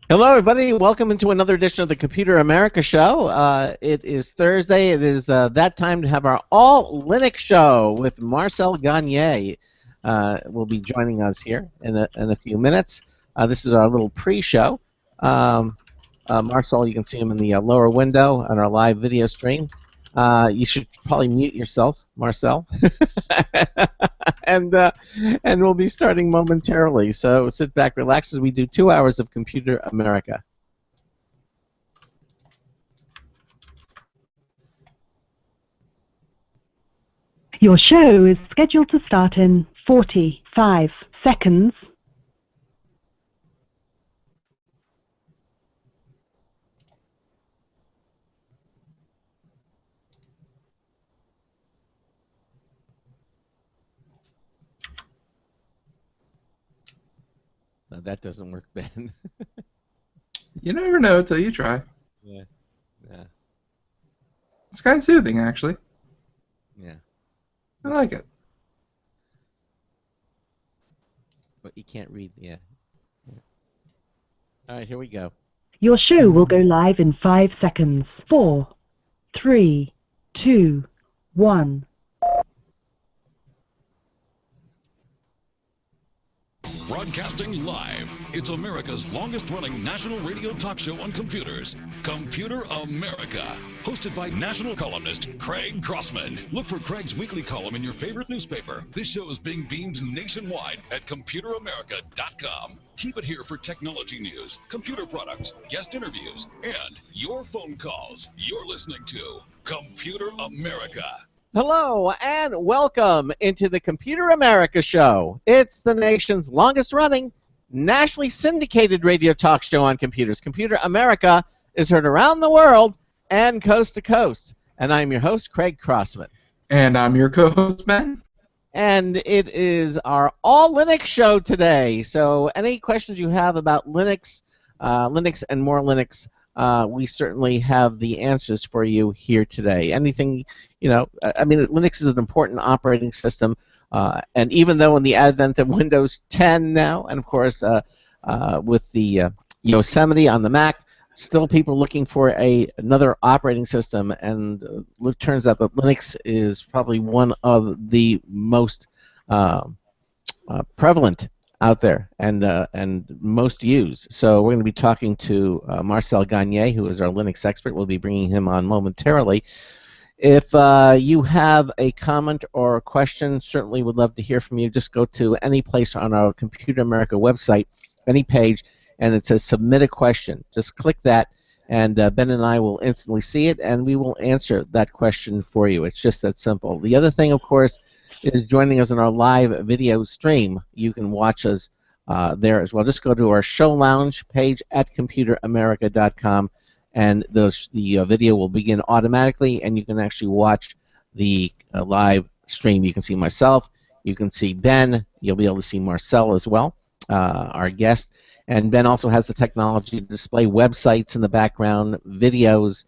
Hello, everybody. Welcome into another edition of the Computer America Show. It is Thursday. It is that time to have our all Linux show with Marcel Gagne. Will be joining us here in a few minutes. This is our little pre-show. Marcel, you can see him in the lower window on our live video stream. You should probably mute yourself, Marcel. and uh, and we'll be starting momentarily. So sit back, relax as we do 2 hours of Computer America. Your show is scheduled to start in 45 seconds. No, that doesn't work, Ben. You never know till you try. Yeah. Yeah. It's kind of soothing, actually. Yeah. I like it. But you can't read. Yeah. All right, here we go. Your show will go live in 5 seconds. 4, 3, 2, 1. Broadcasting live, it's America's longest-running national radio talk show on computers, Computer America, hosted by national columnist Craig Crossman. Look for Craig's weekly column in your favorite newspaper. This show is being beamed nationwide at ComputerAmerica.com. Keep it here for technology news, computer products, guest interviews, and your phone calls. You're listening to Computer America. Hello and welcome into the Computer America Show. It's the nation's longest-running, nationally syndicated radio talk show on computers. Computer America is heard around the world and coast to coast. And I'm your host, Craig Crossman. And I'm your co-host, Ben. And it is our all Linux show today. So any questions you have about Linux, Linux and more Linux, we certainly have the answers for you here today. Anything, I mean, Linux is an important operating system, and even though in the advent of Windows 10 now, and of course with the Yosemite on the Mac, still people are looking for another operating system, and it turns out that Linux is probably one of the most prevalent out there and most used. So we're going to be talking to Marcel Gagne, who is our Linux expert. We'll be bringing him on momentarily. If you have a comment or a question, certainly would love to hear from you. Just go to any place on our Computer America website, any page, and it says submit a question. Just click that, and Ben and I will instantly see it, and we will answer that question for you. It's just that simple. The other thing, of course, is joining us in our live video stream. You can watch us there as well. Just go to our show lounge page at computeramerica.com, and the video will begin automatically, and you can actually watch the live stream. You can see myself, you can see Ben, you'll be able to see Marcel as well, our guest, and Ben also has the technology to display websites in the background, videos.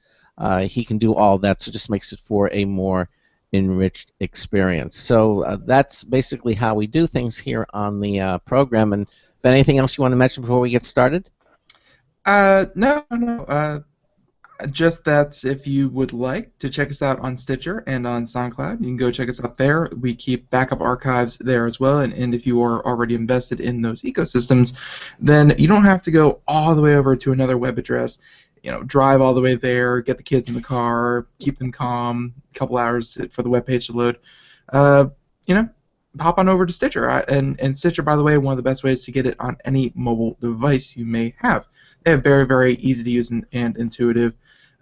He can do all that, so it just makes it for a more enriched experience. So that's basically how we do things here on the program. And Ben, anything else you want to mention before we get started? No. Just that if you would like to check us out on Stitcher and on SoundCloud, you can go check us out there. We keep backup archives there as well, and if you are already invested in those ecosystems, then you don't have to go all the way over to another web address. Drive all the way there, get the kids in the car, keep them calm, a couple hours for the web page to load. Hop on over to Stitcher. And Stitcher, by the way, one of the best ways to get it on any mobile device you may have. They have very, very easy to use and intuitive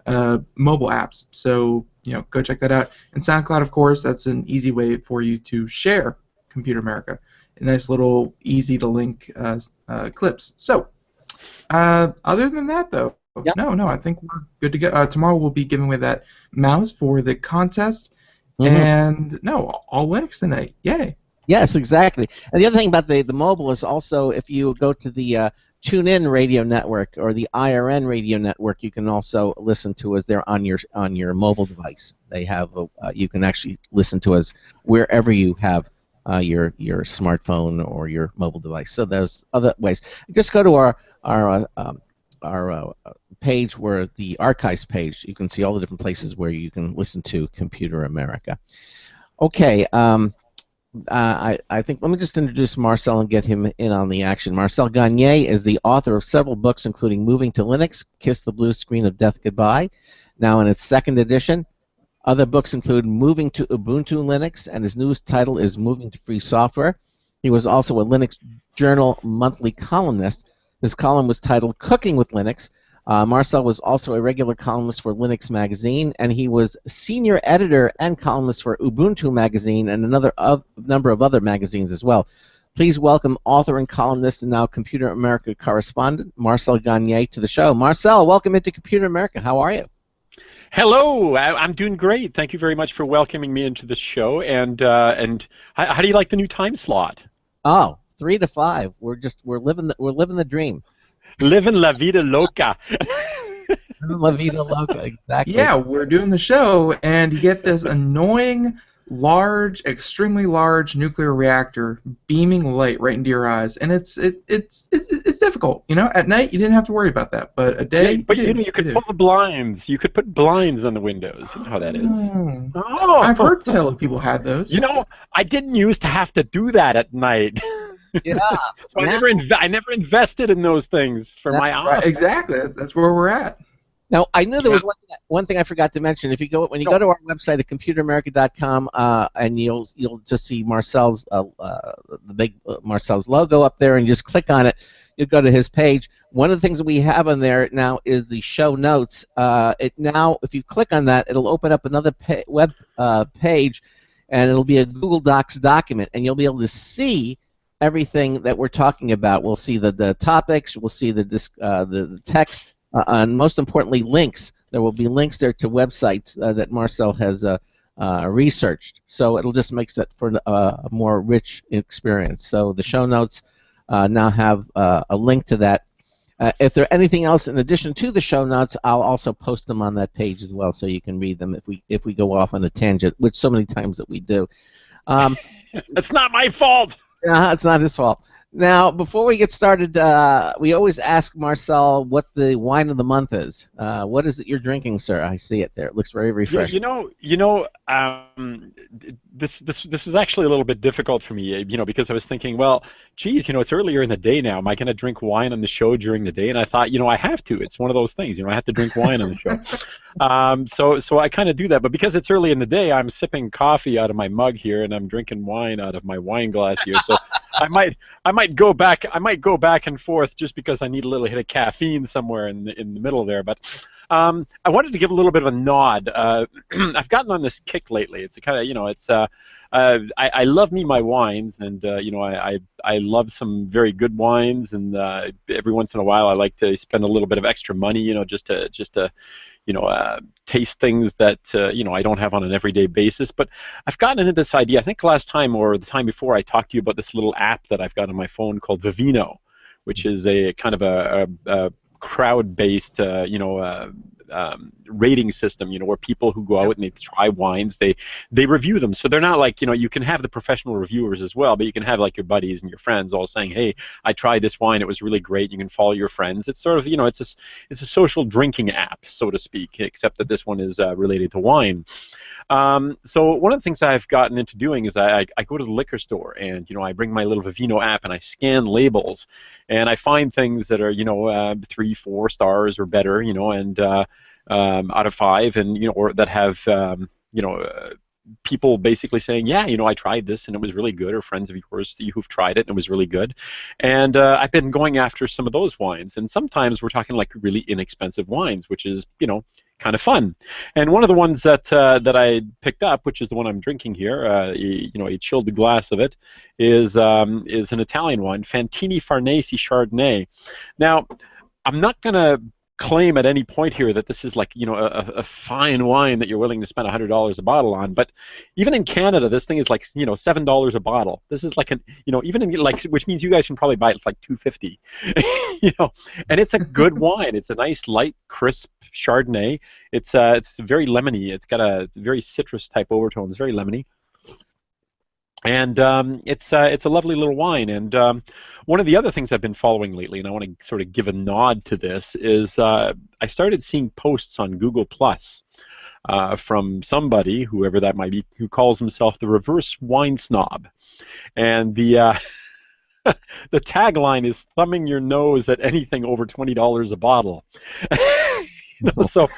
mobile apps. So, go check that out. And SoundCloud, of course, that's an easy way for you to share Computer America. A nice little easy to link clips. So, other than that, though, Yep. No, I think we're good to go. Tomorrow we'll be giving away that mouse for the contest, and all Linux tonight. Yay! Yes, exactly. And the other thing about the mobile is also if you go to the TuneIn radio network or the IRN radio network, you can also listen to us there on your mobile device. They have you can actually listen to us wherever you have your smartphone or your mobile device. So there's other ways. Just go to our page where the archives page, you can see all the different places where you can listen to Computer America. Okay. I think let me just introduce Marcel and get him in on the action. Marcel Gagne is the author of several books, including Moving to Linux, Kiss the Blue Screen of Death Goodbye, now in its second edition. Other books include Moving to Ubuntu Linux, and his newest title is Moving to Free Software. He was also a Linux Journal monthly columnist. His column was titled Cooking with Linux. Marcel was also a regular columnist for Linux Magazine, and he was senior editor and columnist for Ubuntu Magazine and another number of other magazines as well. Please welcome author and columnist and now Computer America correspondent Marcel Gagne to the show. Marcel, welcome into Computer America. How are you? Hello, I'm doing great. Thank you very much for welcoming me into the show. And how do you like the new time slot? Oh, 3 to 5. We're living the dream. Living la vida loca. La vida loca, exactly. Yeah, we're doing the show, and you get this annoying, large, extremely large nuclear reactor beaming light right into your eyes, and it's difficult. You know, at night you didn't have to worry about that, but a day. But you could pull the blinds. You could put blinds on the windows. You know how that is. Oh, I've heard tell of people had those. You know, I didn't used to have to do that at night. Yeah. So I never invested in those things for my eyes. Right, exactly. That's where we're at. Now, I knew there was one thing I forgot to mention. If you go go to our website at computeramerica.com, and you'll just see Marcel's the big Marcel's logo up there, and you just click on it. You'll go to his page. One of the things that we have on there now is the show notes. If you click on that, it'll open up another web page, and it'll be a Google Docs document, and you'll be able to see everything that we're talking about. We'll see the topics. We'll see the text. And most importantly, links. There will be links there to websites that Marcel has researched. So it'll just make it for a more rich experience. So the show notes now have a link to that. If there's anything else in addition to the show notes, I'll also post them on that page as well, so you can read them if we go off on a tangent, which so many times that we do. It's not my fault. It's not his fault. Now, before we get started, we always ask Marcel what the wine of the month is. What is it you're drinking, sir? I see it there. It looks very refreshing. This was actually a little bit difficult for me, because I was thinking, well, geez, it's earlier in the day now. Am I going to drink wine on the show during the day? And I thought, I have to. It's one of those things. I have to drink wine on the show. So I kind of do that. But because it's early in the day, I'm sipping coffee out of my mug here, and I'm drinking wine out of my wine glass here. So I might go back and forth just because I need a little hit of caffeine somewhere in the middle there. But I wanted to give a little bit of a nod. I've gotten on this kick lately. It's a kind of I love me my wines, and I love some very good wines, and every once in a while I like to spend a little bit of extra money, just to taste things that I don't have on an everyday basis. But I've gotten into this idea. I think last time or the time before I talked to you about this little app that I've got on my phone called Vivino, which is a kind of a crowd-based rating system, where people who go out and they try wines, they review them. So they're not like, you can have the professional reviewers as well, but you can have like your buddies and your friends all saying, hey, I tried this wine, it was really great. You can follow your friends. It's sort of, it's a social drinking app, so to speak, except that this one is related to wine. So one of the things I've gotten into doing is I go to the liquor store, and I bring my little Vivino app and I scan labels, and I find things that are 3-4 stars or better, and out of 5, and or that have people basically saying, yeah, I tried this and it was really good, or friends of yours who've tried it and it was really good. And I've been going after some of those wines, and sometimes we're talking like really inexpensive wines, which is kind of fun. And one of the ones that I picked up, which is the one I'm drinking here, a chilled glass of it, is an Italian wine, Fantini Farnese Chardonnay. Now, I'm not going to claim at any point here that this is like a fine wine that you're willing to spend $100 a bottle on, but even in Canada this thing is like $7 a bottle. This is like even in which means you guys can probably buy it for like $2.50. And it's a good wine. It's a nice light crisp Chardonnay. It's very lemony. It's got a very citrus type overtones, very lemony. And it's a lovely little wine. And one of the other things I've been following lately, and I want to sort of give a nod to this, is I started seeing posts on Google Plus from somebody, whoever that might be, who calls himself the reverse wine snob. And the tagline is thumbing your nose at anything over $20 a bottle. So,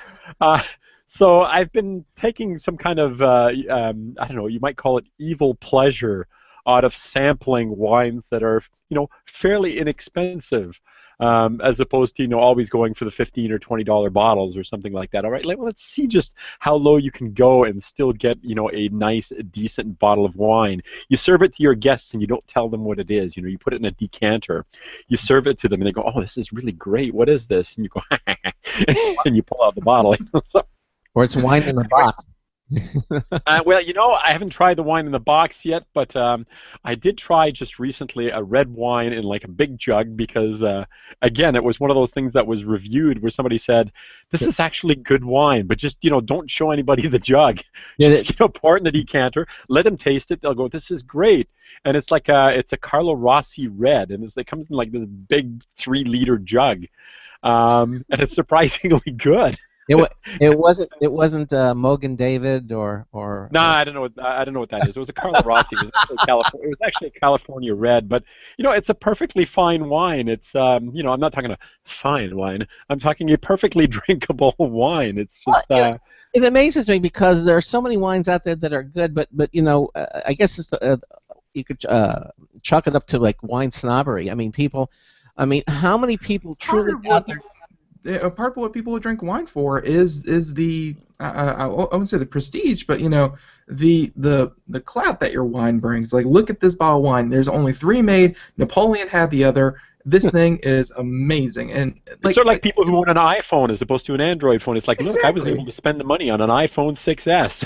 uh, so I've been taking some kind of I don't know, you might call it evil pleasure out of sampling wines that are fairly inexpensive. As opposed to always going for the $15 or $20 bottles or something like that. All right, let's see just how low you can go and still get a nice, decent bottle of wine. You serve it to your guests and you don't tell them what it is. You put it in a decanter. You serve it to them and they go, "Oh, this is really great. What is this?" And you go, and you pull out the bottle. So, Or it's wine in a box. well, I haven't tried the wine in the box yet, but I did try just recently a red wine in like a big jug because, again, it was one of those things that was reviewed where somebody said, "This is actually good wine, but just don't show anybody the jug. Just pour it in the decanter, let them taste it. They'll go, 'This is great.'" And it's like it's a Carlo Rossi red, and it comes in like this big 3-liter jug, and it's surprisingly good. It wasn't Mogan David or No, I don't know what that is. It was a Carlo Rossi. It was actually a California red, but it's a perfectly fine wine. It's I'm not talking a fine wine. I'm talking a perfectly drinkable wine. It's just it amazes me because there are so many wines out there that are good, but I guess it's you could chalk it up to like wine snobbery. I mean, how many people truly out there? A part of what people drink wine for is the I wouldn't say the prestige, but the clout that your wine brings. Like, look at this bottle of wine. There's only 3 made. Napoleon had the other. This thing is amazing. And it's sort of like people who own an iPhone as opposed to an Android phone. It's like, exactly. Look, I was able to spend the money on an iPhone 6S.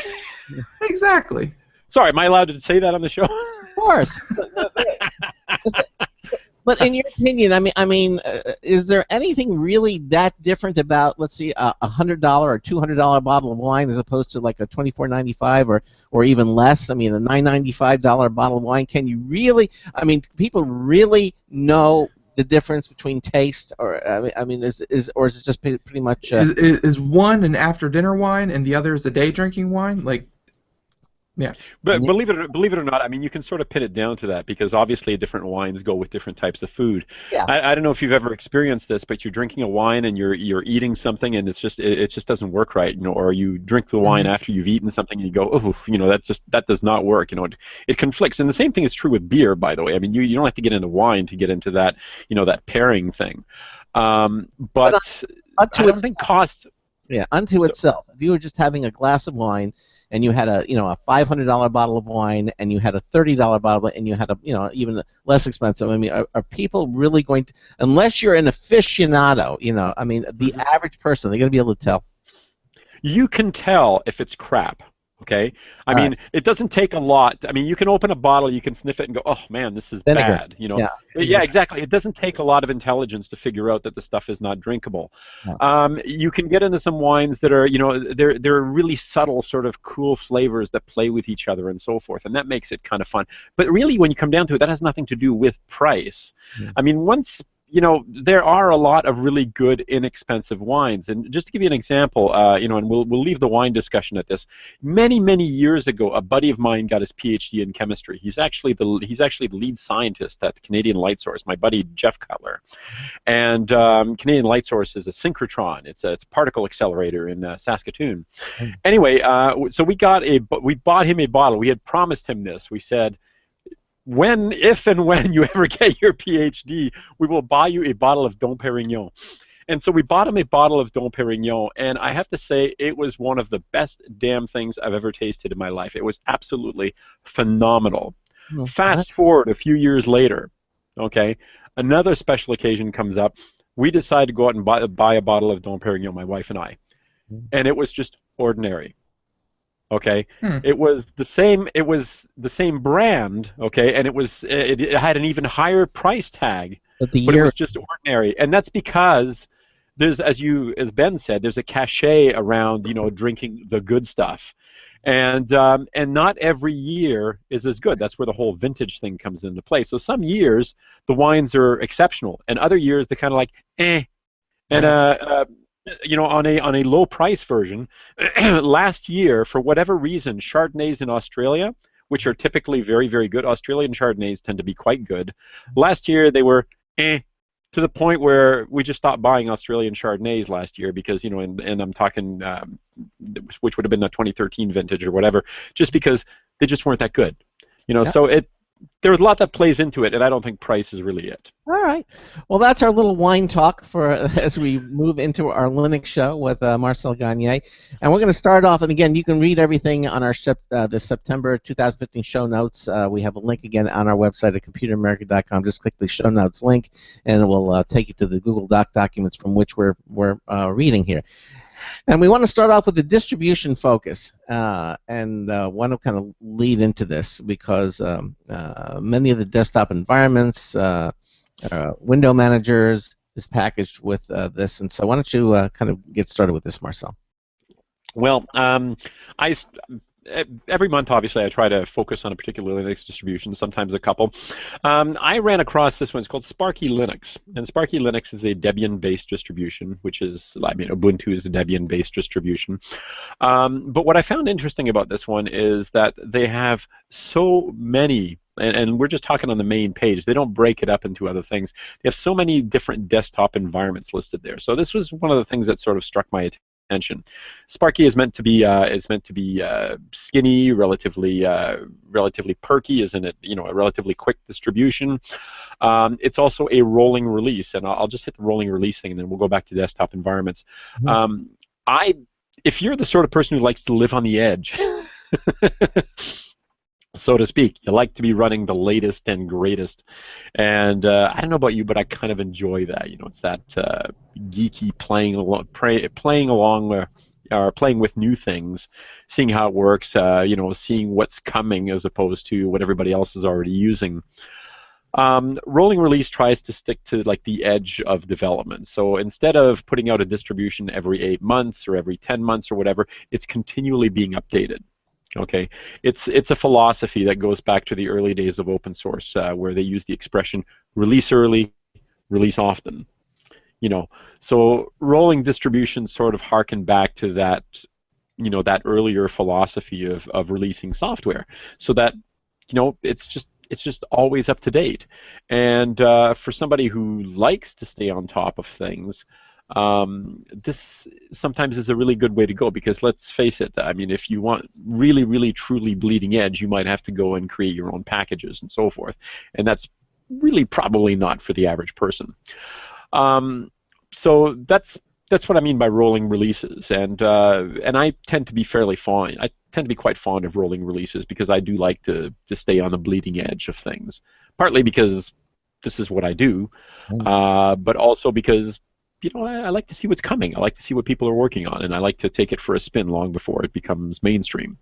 Exactly. Sorry, am I allowed to say that on the show? Of course. But in your opinion, is there anything really that different about, let's see, a $100 or $200 bottle of wine as opposed to like a $24.95 or even less? I mean, a $9.95 bottle of wine. Can you really? People really know the difference between taste, or is it just pretty much? Is one an after dinner wine and the other is a day drinking wine? Like. Yeah, but believe it or not, you can sort of pin it down to that because obviously different wines go with different types of food. Yeah. I don't know if you've ever experienced this, but you're drinking a wine and you're eating something and it just doesn't work right, or you drink the wine after you've eaten something and you go, "Oh, that does not work." It conflicts. And the same thing is true with beer, by the way. You don't have to get into wine to get into that, that pairing thing. But I don't think cost. Yeah, unto itself. If you were just having a glass of wine and you had a $500 bottle of wine and you had a $30 bottle and you had a even less expensive, are people really going to, unless you're an aficionado, the average person, they're going to be able to tell? You can tell if it's crap. Okay, it doesn't take a lot. You can open a bottle, you can sniff it, and go, "Oh man, this is vinegar." Bad." Yeah, exactly. It doesn't take a lot of intelligence to figure out that the stuff is not drinkable. No. You can get into some wines that are, they're really subtle, sort of cool flavors that play with each other and so forth, and that makes it kind of fun. But really, when you come down to it, that has nothing to do with price. Once there are a lot of really good, inexpensive wines. And just to give you an example, and we'll leave the wine discussion at this. Many, many years ago, a buddy of mine got his PhD in chemistry. He's actually the lead scientist at Canadian Light Source, my buddy Jeff Cutler. And Canadian Light Source is a synchrotron. It's a particle accelerator in Saskatoon. Anyway, so we bought him a bottle. We had promised him this. We said, if and when you ever get your PhD, we will buy you a bottle of Dom Pérignon. And so we bought him a bottle of Dom Pérignon, and I have to say it was one of the best damn things I've ever tasted in my life. It was absolutely phenomenal. Fast forward a few years later, okay, another special occasion comes up. We decide to go out and buy a bottle of Dom Pérignon, my wife and I, and it was just ordinary. Okay, it was the same brand. Okay, and it had an even higher price tag, but it was just ordinary, and that's because there's, as Ben said, there's a cachet around drinking the good stuff, And not every year is as good. That's where the whole vintage thing comes into play. So some years the wines are exceptional, and other years they're kind of like eh. And Right. on a low price version, last year for whatever reason, Chardonnays in Australia, which are typically very very good, Australian Chardonnays tend to be quite good. Last year they were eh, to the point where we just stopped buying Australian Chardonnays last year because, and I'm talking, which would have been the 2013 vintage or whatever, just because they just weren't that good. Yeah. So there's a lot that plays into it, and I don't think price is really it. All right. Well, that's our little wine talk for as we move into our Linux show with Marcel Gagne. And we're going to start off, and again, you can read everything on our the September 2015 show notes. We have a link again on our website at computeramerica.com. Just click the show notes link, and it will take you to the Google Doc documents from which we're reading here. And we want to start off with the distribution focus, and want to kind of lead into this because many of the desktop environments, window managers is packaged with this. And so why don't you kind of get started with this, Marcel? Well, every month, obviously, I try to focus on a particular Linux distribution, sometimes a couple. I ran across this one. It's called Sparky Linux. And Sparky Linux is a Debian-based distribution, which is, Ubuntu is a Debian-based distribution. But what I found interesting about this one is that they have so many, and we're just talking on the main page, they don't break it up into other things. They have so many different desktop environments listed there. So this was one of the things that sort of struck my attention. Sparky is meant to be skinny, relatively perky, isn't it? A relatively quick distribution. It's also a rolling release, and I'll just hit the rolling release thing, and then we'll go back to desktop environments. Mm-hmm. If you're the sort of person who likes to live on the edge, so to speak, you like to be running the latest and greatest, and I don't know about you, but I kind of enjoy that. It's that geeky playing along, or playing with new things, seeing how it works, seeing what's coming as opposed to what everybody else is already using. Rolling release tries to stick to like the edge of development. So instead of putting out a distribution every 8 months or every 10 months or whatever, it's continually being updated. Okay, it's a philosophy that goes back to the early days of open source, where they use the expression "release early, release often." So rolling distributions sort of harken back to that, that earlier philosophy of releasing software, so that it's just always up to date. And for somebody who likes to stay on top of things, this sometimes is a really good way to go, because let's face it, if you want really, really, truly bleeding edge, you might have to go and create your own packages and so forth, and that's really probably not for the average person. So that's what I mean by rolling releases, and I tend to be fairly fond. I tend to be quite fond of rolling releases because I do like to stay on the bleeding edge of things, partly because this is what I do, but also because I like to see what's coming. I like to see what people are working on, and I like to take it for a spin long before it becomes mainstream.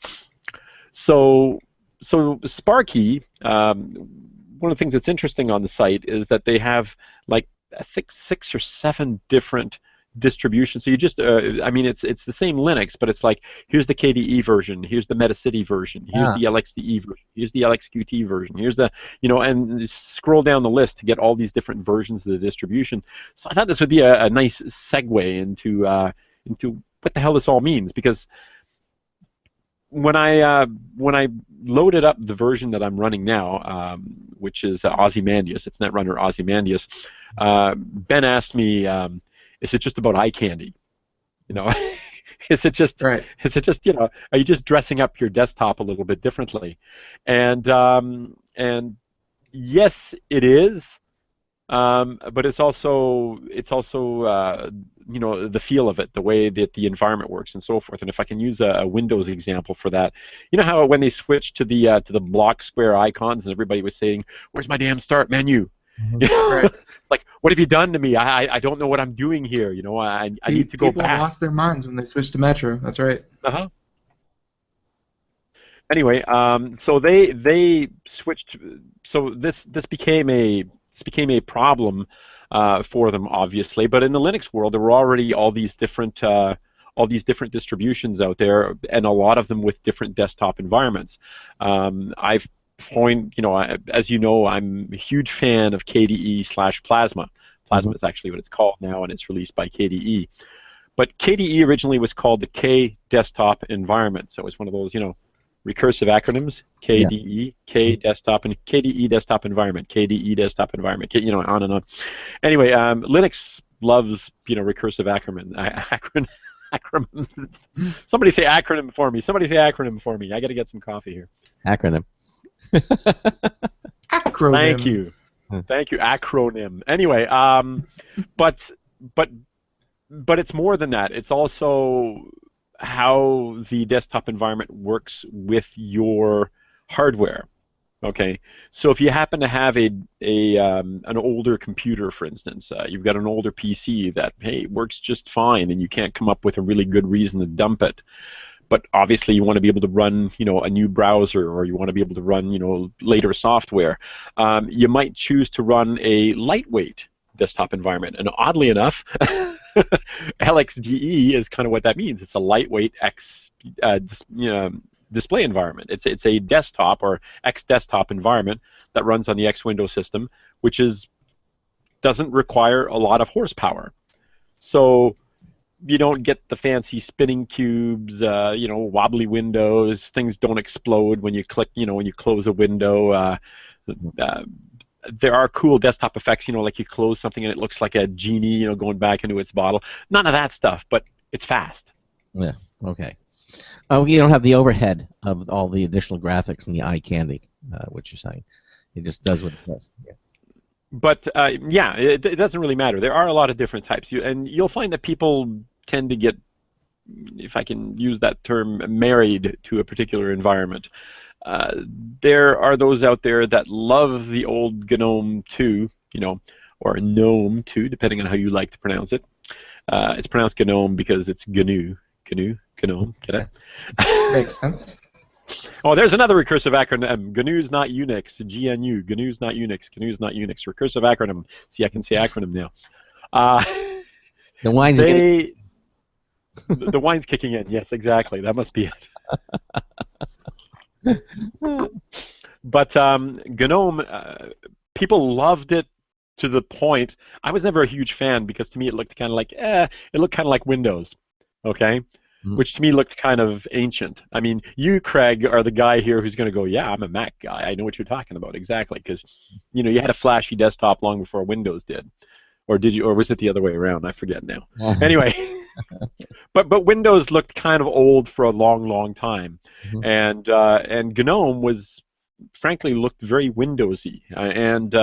So Sparky, one of the things that's interesting on the site is that they have, like, I think 6 or 7 different distributions. So you just, it's the same Linux, but it's like, here's the KDE version, here's the Metacity version, here's the LXDE version, here's the LXQT version, here's the, and scroll down the list to get all these different versions of the distribution. So I thought this would be a nice segue into what the hell this all means, because when I loaded up the version that I'm running now, which is Ozymandias, it's Netrunner Ozymandias, Ben asked me, is it just about eye candy? Is it just Right. Is it just are you just dressing up your desktop a little bit differently? And yes, it is. But it's also the feel of it, the way that the environment works, and so forth. And if I can use a Windows example for that, how when they switched to the block square icons, and everybody was saying, "Where's my damn start menu?" Right. Like, what have you done to me? I don't know what I'm doing here. I need to go People back. lost their minds when they switched to Metro. That's right. Anyway, so they switched. So this became a problem for them, obviously. But in the Linux world, there were already all these different all these different distributions out there, and a lot of them with different desktop environments. I've as you know, I'm a huge fan of KDE/Plasma. Plasma is actually what it's called now, and it's released by KDE. But KDE originally was called the K Desktop Environment, so it's one of those, recursive acronyms: KDE, K Desktop, and KDE Desktop Environment, KDE Desktop Environment, on and on. Anyway, Linux loves, recursive acronym. Somebody say acronym for me. Somebody say acronym for me. I got to get some coffee here. Acronym. Acronym. Thank you. Thank you. Acronym. Anyway, but it's more than that. It's also how the desktop environment works with your hardware. Okay, so if you happen to have an older computer, for instance, you've got an older PC that, hey, works just fine, and you can't come up with a really good reason to dump it. But obviously you want to be able to run, a new browser, or you want to be able to run, later software. You might choose to run a lightweight desktop environment, and oddly enough, LXDE is kind of what that means. It's a lightweight display environment. It's a desktop or X desktop environment that runs on the X Window system, which doesn't require a lot of horsepower. So you don't get the fancy spinning cubes, wobbly windows. Things don't explode when you click, when you close a window. There are cool desktop effects, like you close something and it looks like a genie, going back into its bottle. None of that stuff, but it's fast. Yeah. Okay. Oh, you don't have the overhead of all the additional graphics and the eye candy, what you're saying. It just does what it does. Yeah. But it doesn't really matter. There are a lot of different types, and you'll find that people tend to get, if I can use that term, married to a particular environment. There are those out there that love the old GNOME 2, or GNOME 2, depending on how you like to pronounce it. It's pronounced GNOME because it's GNU, GNOME. Get it? Makes sense. Oh, there's another recursive acronym. GNU's not Unix. GNU. GNU's not Unix. GNU's not Unix. Recursive acronym. See, I can say acronym now. The wine's the wine's kicking in. Yes, exactly. That must be it. But GNOME, people loved it to the point. I was never a huge fan because to me it looked kind of like Windows. Okay. Which to me looked kind of ancient. I mean, you, Craig, are the guy here who's going to go, yeah, I'm a Mac guy. I know what you're talking about exactly, because you had a flashy desktop long before Windows did, or did you? Or was it the other way around? I forget now. Anyway, but Windows looked kind of old for a long time, and GNOME was, frankly, looked very Windowsy, and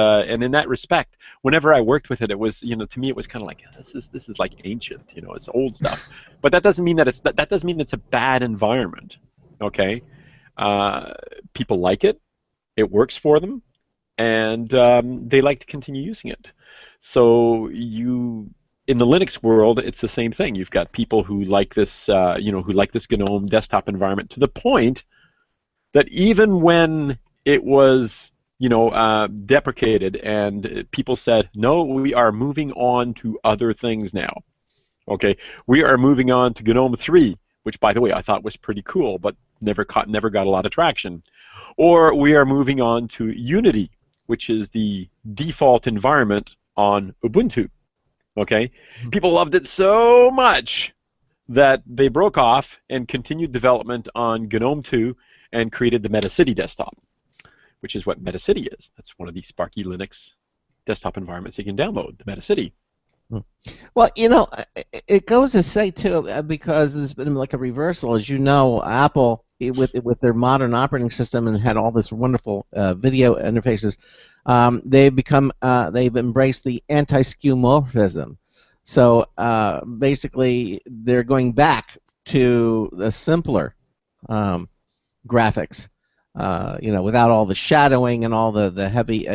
in that respect, whenever I worked with it, it was, to me it was kind of like, this is like ancient, it's old stuff. But that doesn't mean that doesn't mean it's a bad environment. Okay, people like it, it works for them, and they like to continue using it. So in the Linux world, it's the same thing. You've got people who like this, who like this GNOME desktop environment to the point that even when it was, deprecated and people said, no, we are moving on to other things now. Okay, we are moving on to GNOME 3, which, by the way, I thought was pretty cool, but never got a lot of traction. Or we are moving on to Unity, which is the default environment on Ubuntu. Okay, people loved it so much that they broke off and continued development on GNOME 2 and created the MetaCity desktop, which is what MetaCity is. That's one of the Sparky Linux desktop environments you can download, the MetaCity. Well, it goes to say, too, because there's been like a reversal. As you know, Apple, with their modern operating system and had all this wonderful video interfaces, they've embraced the anti-skeuomorphism. So basically, they're going back to the simpler graphics, without all the shadowing and all the heavy,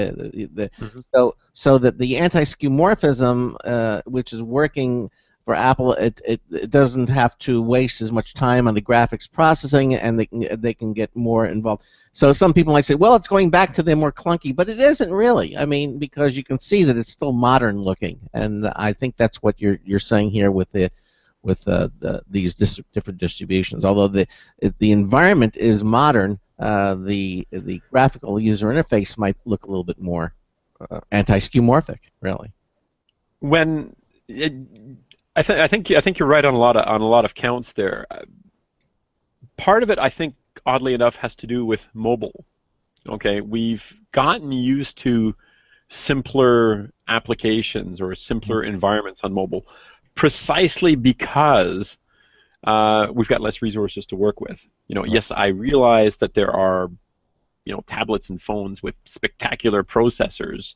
so that the anti-skeuomorphism, which is working for Apple, it doesn't have to waste as much time on the graphics processing, and they can get more involved. So some people might say, well, it's going back to the more clunky, but it isn't really. I mean, because you can see that it's still modern looking, and I think that's what you're saying here with the with these different distributions. Although the environment is modern, the graphical user interface might look a little bit more anti-skeuomorphic, really. When it, I think you're right on a lot of counts there. Part of it, I think, oddly enough, has to do with mobile. Okay, we've gotten used to simpler applications or simpler environments on mobile, precisely because we've got less resources to work with. Yes, I realize that there are, tablets and phones with spectacular processors,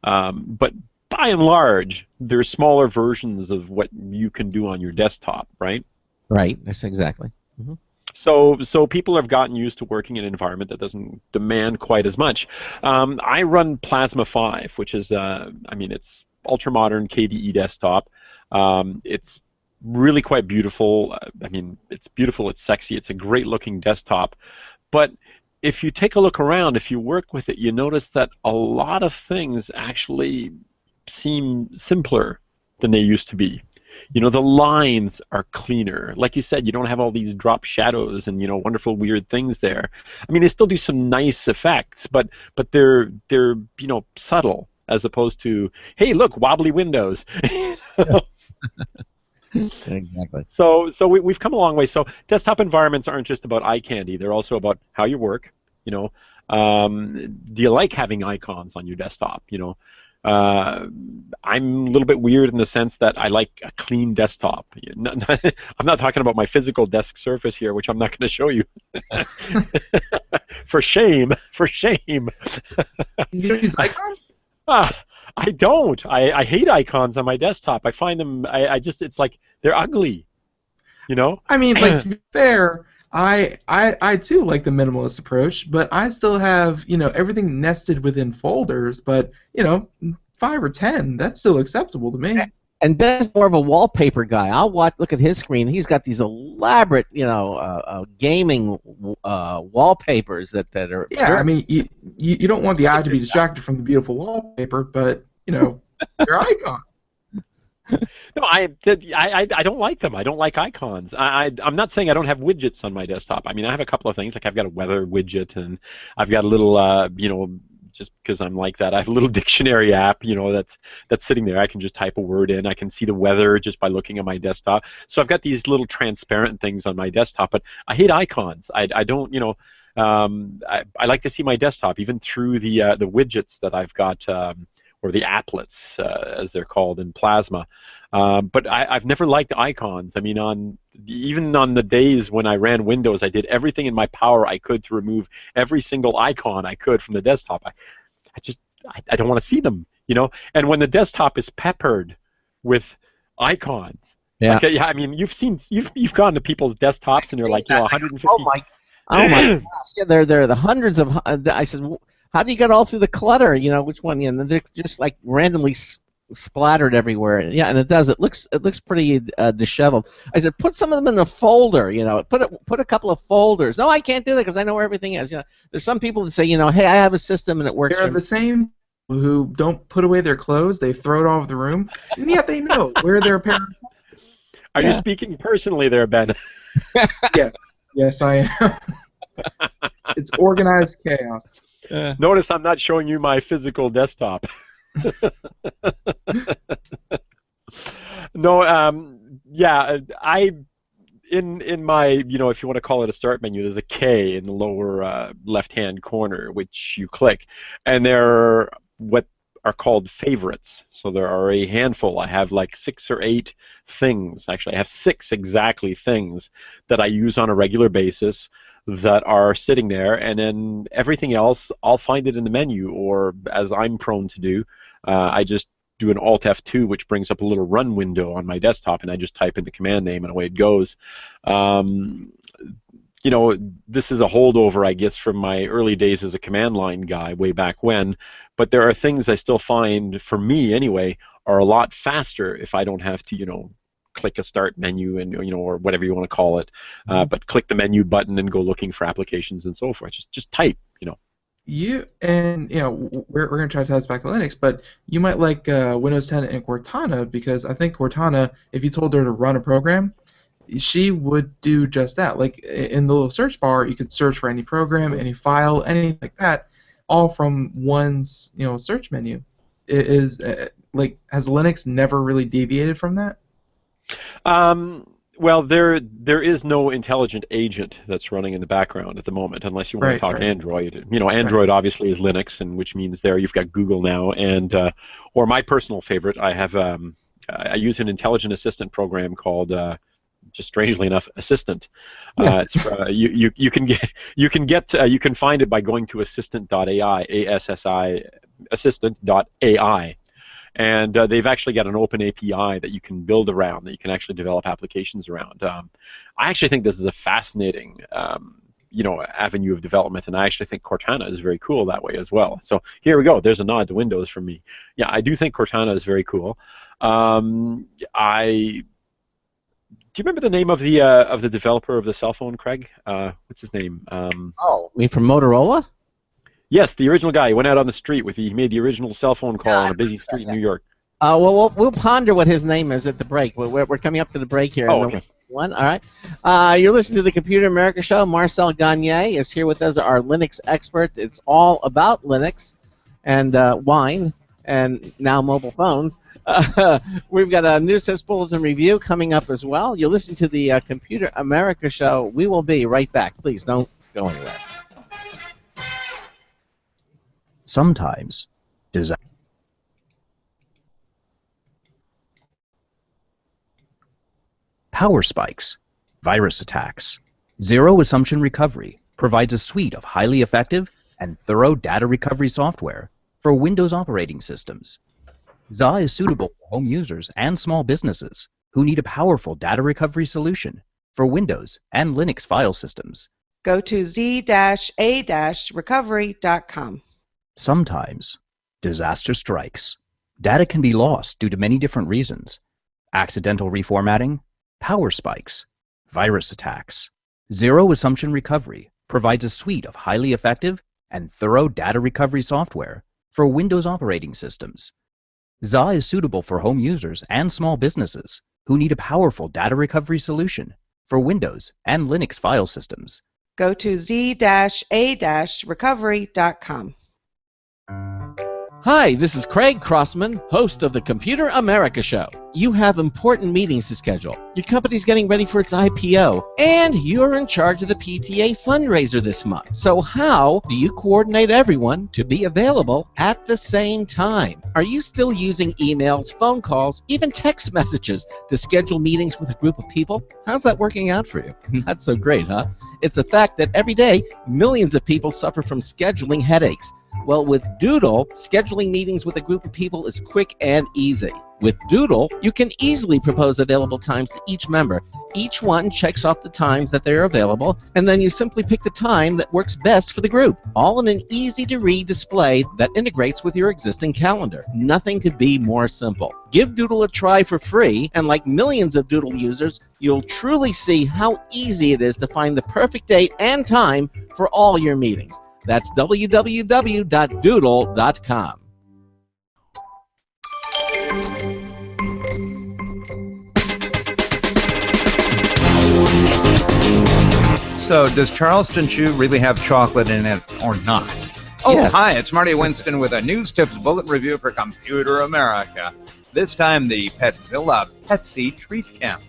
but by and large, they're smaller versions of what you can do on your desktop, right? Right. That's exactly. Mm-hmm. So people have gotten used to working in an environment that doesn't demand quite as much. I run Plasma 5, which is, it's ultra-modern KDE desktop. It's really quite beautiful. It's beautiful, it's sexy, it's a great-looking desktop. But if you take a look around, if you work with it, you notice that a lot of things actually seem simpler than they used to be. The lines are cleaner. Like you said, you don't have all these drop shadows and wonderful weird things there. They still do some nice effects, but they're subtle as opposed to, hey, look, wobbly windows. Exactly. So we've come a long way. So desktop environments aren't just about eye candy. They're also about how you work. Do you like having icons on your desktop? I'm a little bit weird in the sense that I like a clean desktop. I'm not talking about my physical desk surface here, which I'm not going to show you. For shame, for shame. You don't use icons? I don't. I hate icons on my desktop. I find them, it's like, they're ugly, To be fair, I too like the minimalist approach, but I still have, everything nested within folders, but, 5 or 10, that's still acceptable to me. And Ben's more of a wallpaper guy. I'll look at his screen. He's got these elaborate, gaming wallpapers that are. Yeah, you don't want the eye to be distracted from the beautiful wallpaper, but your icon. No, I don't like them. I don't like icons. I'm not saying I don't have widgets on my desktop. I have a couple of things. Like I've got a weather widget, and I've got a little, just because I'm like that, I have a little dictionary app, that's sitting there. I can just type a word in. I can see the weather just by looking at my desktop. So I've got these little transparent things on my desktop, but I hate icons. I don't, I like to see my desktop even through the widgets that I've got. Or the applets, as they're called in Plasma. But I've never liked icons. Even on the days when I ran Windows, I did everything in my power I could to remove every single icon I could from the desktop. I don't want to see them, And when the desktop is peppered with icons, yeah. You've gone to people's desktops and you're like, 150. Oh my gosh! Yeah, they're the hundreds of. I said, how do you get all through the clutter? Which one? They're just like randomly splattered everywhere. Yeah, and it does. It looks pretty disheveled. I said, put some of them in a folder. Put a couple of folders. No, I can't do that because I know where everything is. There's some people that say, hey, I have a system and it works. They're the same who don't put away their clothes. They throw it all over the room, and yet they know where their parents. Are you speaking personally there, Ben? Yes, I am. It's organized chaos. Notice I'm not showing you my physical desktop. No, in my, if you want to call it a start menu, there's a K in the lower left-hand corner, which you click, and they're what are called favorites. So there are a handful. I have like 6 or 8 things. Actually, I have 6 exactly things that I use on a regular basis that are sitting there, and then everything else, I'll find it in the menu, or as I'm prone to do, I just do an Alt F2, which brings up a little run window on my desktop, and I just type in the command name, and away it goes. This is a holdover, I guess, from my early days as a command line guy way back when, but there are things I still find, for me anyway, are a lot faster if I don't have to, click a start menu and or whatever you want to call it, but click the menu button and go looking for applications and so forth. Just type. we're going to try to tie this back to Linux, but you might like Windows 10 and Cortana, because I think Cortana, if you told her to run a program, she would do just that. Like in the little search bar, you could search for any program, any file, anything like that, all from one search menu. Has Linux never really deviated from that? Well, there is no intelligent agent that's running in the background at the moment, unless you want to talk Android. Android obviously is Linux, and which means there you've got Google now, and or my personal favorite, I use an intelligent assistant program called just strangely enough, Assistant. It's you can find it by going to assistant.ai, ASSI assistant.ai. And they've actually got an open API that you can build around, that you can actually develop applications around. I actually think this is a fascinating, avenue of development, and I actually think Cortana is very cool that way as well. So here we go. There's a nod to Windows from me. Yeah, I do think Cortana is very cool. Do you remember the name of the developer of the cell phone, Craig? What's his name? You mean from Motorola? Yes, the original guy. He went out on the street he made the original cell phone call on a busy street in New York. Well, we'll ponder what his name is at the break. We're coming up to the break here. Oh, okay. All right. You're listening to the Computer America Show. Marcel Gagne is here with us, our Linux expert. It's all about Linux and wine and now mobile phones. We've got a News Test Bulletin review coming up as well. You're listening to the Computer America Show. We will be right back. Please don't go anywhere. Sometimes power spikes, virus attacks. Zero Assumption Recovery provides a suite of highly effective and thorough data recovery software for Windows operating systems. ZA is suitable for home users and small businesses who need a powerful data recovery solution for Windows and Linux file systems. Go to z-a-recovery.com. Sometimes disaster strikes. Data can be lost due to many different reasons. Accidental reformatting, power spikes, virus attacks. Zero Assumption Recovery provides a suite of highly effective and thorough data recovery software for Windows operating systems. ZA is suitable for home users and small businesses who need a powerful data recovery solution for Windows and Linux file systems. Go to z-a-recovery.com. Hi, this is Craig Crossman, host of the Computer America Show. You have important meetings to schedule. Your company's getting ready for its IPO, and you're in charge of the PTA fundraiser this month. So how do you coordinate everyone to be available at the same time? Are you still using emails, phone calls, even text messages to schedule meetings with a group of people? How's that working out for you? Not so great, huh? It's a fact that every day, millions of people suffer from scheduling headaches. Well, with Doodle, scheduling meetings with a group of people is quick and easy. With Doodle, you can easily propose available times to each member. Each one checks off the times that they're available, and then you simply pick the time that works best for the group, all in an easy-to-read display that integrates with your existing calendar. Nothing could be more simple. Give Doodle a try for free, and like millions of Doodle users, you'll truly see how easy it is to find the perfect date and time for all your meetings. That's www.doodle.com. So, does Charleston Chew really have chocolate in it or not? Oh, yes. Hi, it's Marty Winston with a News Tips Bulletin Review for Computer America. This time, the Petzilla Petsy Treat Camp.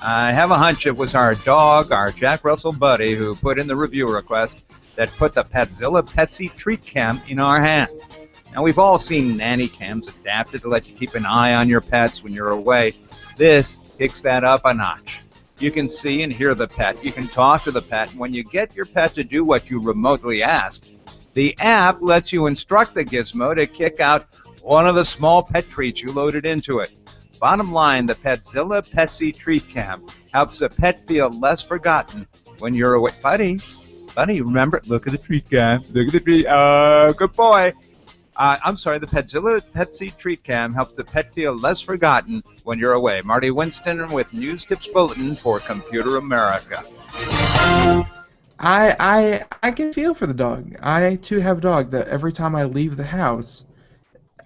I have a hunch it was our dog, our Jack Russell buddy, who put in the review request that put the Petzilla Petsy Treat Cam in our hands. Now, we've all seen nanny cams adapted to let you keep an eye on your pets when you're away. This kicks that up a notch. You can see and hear the pet. You can talk to the pet. And when you get your pet to do what you remotely ask, the app lets you instruct the gizmo to kick out one of the small pet treats you loaded into it. Bottom line, the Petzilla Petsy Treat Cam helps the pet feel less forgotten when you're away. Buddy, remember, look at the treat cam. Look at the treat. Good boy. I'm sorry, the Petzilla Petsy Treat Cam helps the pet feel less forgotten when you're away. Marty Winston with News Tips Bulletin for Computer America. I can feel for the dog. I too have a dog that every time I leave the house,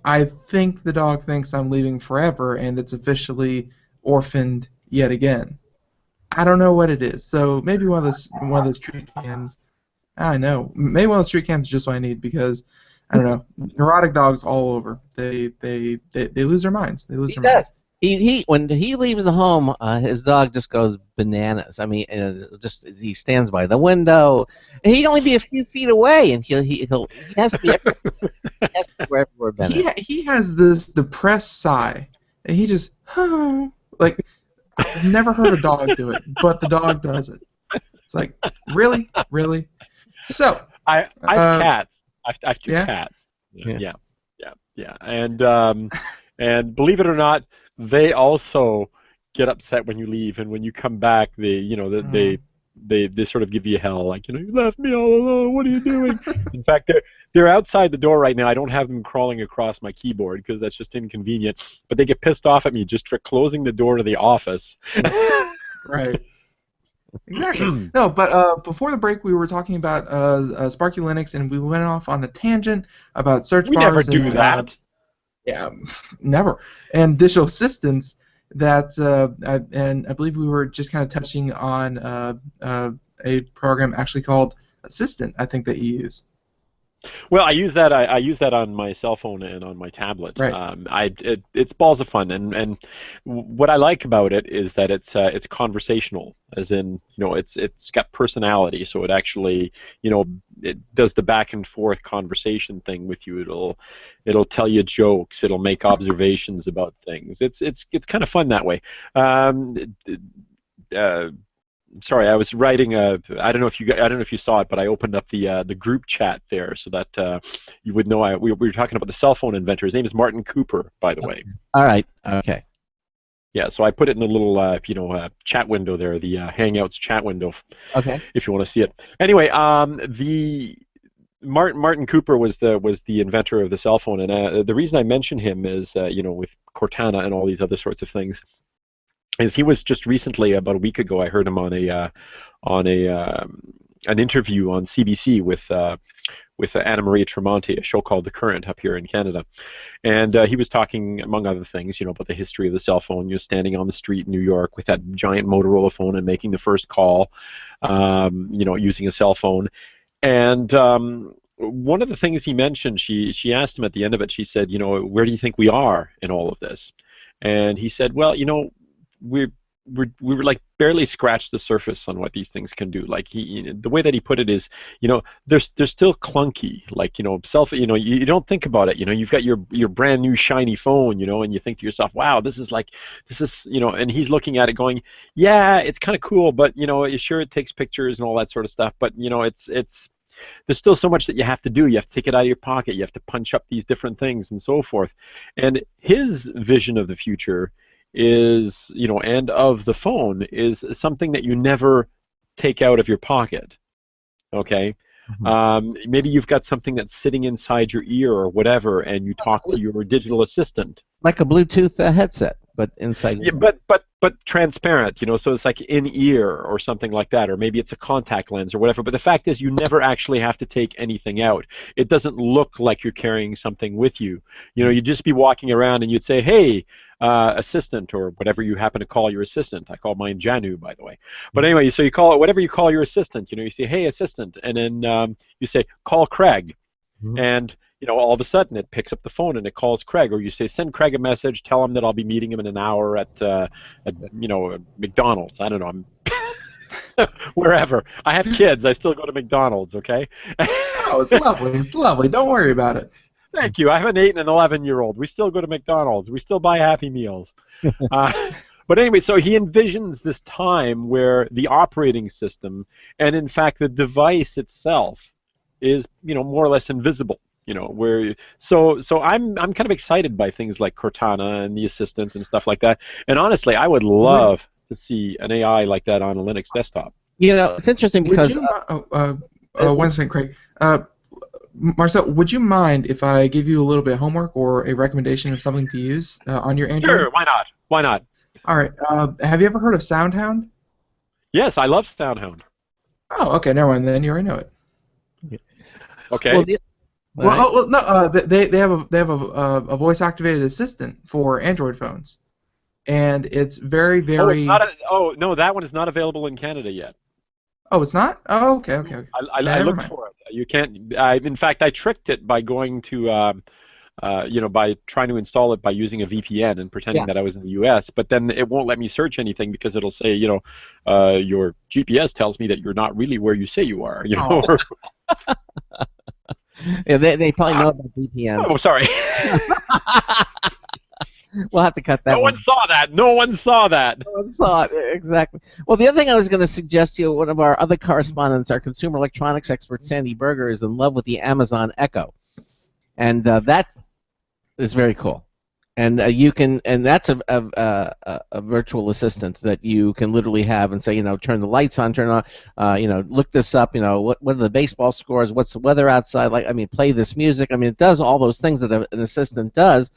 I think the dog thinks I'm leaving forever, and it's officially orphaned yet again. I don't know what it is. So maybe one of those street cams. I know. Maybe one of those street cams is just what I need because I don't know. Neurotic dogs all over. They lose their minds. They lose He their does. minds. He when he leaves the home, his dog just goes bananas. I mean, just he stands by the window, and he'd only be a few feet away, and he has to be everywhere. He has to be wherever we're been. He has this depressed sigh, and he just like I've never heard a dog do it, but the dog does it. It's like really, really. So I've cats. I've two yeah? cats. Yeah. Yeah. And believe it or not, they also get upset when you leave, and when you come back, they sort of give you hell, like, you left me all alone. What are you doing? In fact, they're outside the door right now. I don't have them crawling across my keyboard because that's just inconvenient. But they get pissed off at me just for closing the door to the office. Right. Exactly. No, but before the break, we were talking about Sparky Linux, and we went off on a tangent about search We bars. never do and, that. Yeah, never. And digital assistants. And I believe we were just kind of touching on a program actually called Assistant. I think that you use. Well, I use that. I use that on my cell phone and on my tablet. Right. It's balls of fun, and what I like about it is that it's conversational, as in it's got personality. So it actually it does the back and forth conversation thing with you. It'll tell you jokes. It'll make observations about things. It's kind of fun that way. Sorry, I was writing a. I don't know if you saw it, but I opened up the group chat there so that you would know. We were talking about the cell phone inventor. His name is Martin Cooper, by the way. All right. Okay. Yeah, so I put it in a little chat window there, the Hangouts chat window. Okay. If you want to see it. Anyway, the Martin Cooper was the inventor of the cell phone, and the reason I mention him is with Cortana and all these other sorts of things. Is he was just recently, about a week ago, I heard him on an interview on CBC with Anna Maria Tremonti, a show called The Current up here in Canada, and he was talking, among other things, about the history of the cell phone. Standing on the street in New York with that giant Motorola phone and making the first call, using a cell phone, and one of the things he mentioned, she asked him at the end of it. She said, where do you think we are in all of this? And he said, well, we were like barely scratched the surface on what these things can do. Like the way that he put it is, they're still clunky. Like you don't think about it. You've got your brand new shiny phone, and you think to yourself, wow, this is. And he's looking at it going, yeah, it's kind of cool, but sure it takes pictures and all that sort of stuff, but it's. There's still so much that you have to do. You have to take it out of your pocket. You have to punch up these different things and so forth. And his vision of the future is, and of the phone is something that you never take out of your pocket. Okay? Mm-hmm. Maybe you've got something that's sitting inside your ear or whatever, and you talk to your digital assistant. Like a Bluetooth headset, but inside. Yeah, but transparent, so it's like in ear or something like that, or maybe it's a contact lens or whatever. But the fact is, you never actually have to take anything out. It doesn't look like you're carrying something with you. You'd just be walking around and you'd say, hey, assistant, or whatever you happen to call your assistant. I call mine Janu, by the way. But anyway, so you call it whatever you call your assistant. You say, hey, assistant, and then you say, call Craig, and all of a sudden it picks up the phone and it calls Craig, or you say, send Craig a message, tell him that I'll be meeting him in an hour at McDonald's. I don't know, I'm wherever. I have kids. I still go to McDonald's. Okay. Oh, it's lovely. It's lovely. Don't worry about it. Thank you. I have an 8 and an 11-year-old. We still go to McDonald's. We still buy Happy Meals. But anyway, so he envisions this time where the operating system and, in fact, the device itself is, more or less invisible. So I'm kind of excited by things like Cortana and the Assistant and stuff like that. And honestly, I would love to see an AI like that on a Linux desktop. It's interesting because. One second, Craig. Marcel, would you mind if I give you a little bit of homework or a recommendation of something to use on your Android? Sure, why not? Why not? All right. Have you ever heard of SoundHound? Yes, I love SoundHound. Oh, okay, never mind. Then you already know it. Okay. Well, No. They have a voice activated assistant for Android phones, and it's very Oh, it's not very. oh no, that one is not available in Canada yet. Oh, it's not. Oh, okay. I Never looked mind. for it. You can't. In fact, I tricked it by going to, by trying to install it by using a VPN and pretending yeah. that I was in the U.S. But then it won't let me search anything because it'll say, your GPS tells me that you're not really where you say you are. Oh. Yeah, they probably know about Oh, VPNs. sorry. We'll have to cut that No one. one saw that. No one saw that. No one saw it. Exactly. Well, the other thing I was going to suggest to you, one of our other correspondents, our consumer electronics expert, Sandy Berger, is in love with the Amazon Echo. And that is very cool. And that's a virtual assistant that you can literally have and say, turn the lights on, turn on, look this up, what are the baseball scores, what's the weather outside like, play this music. It does all those things that an assistant does,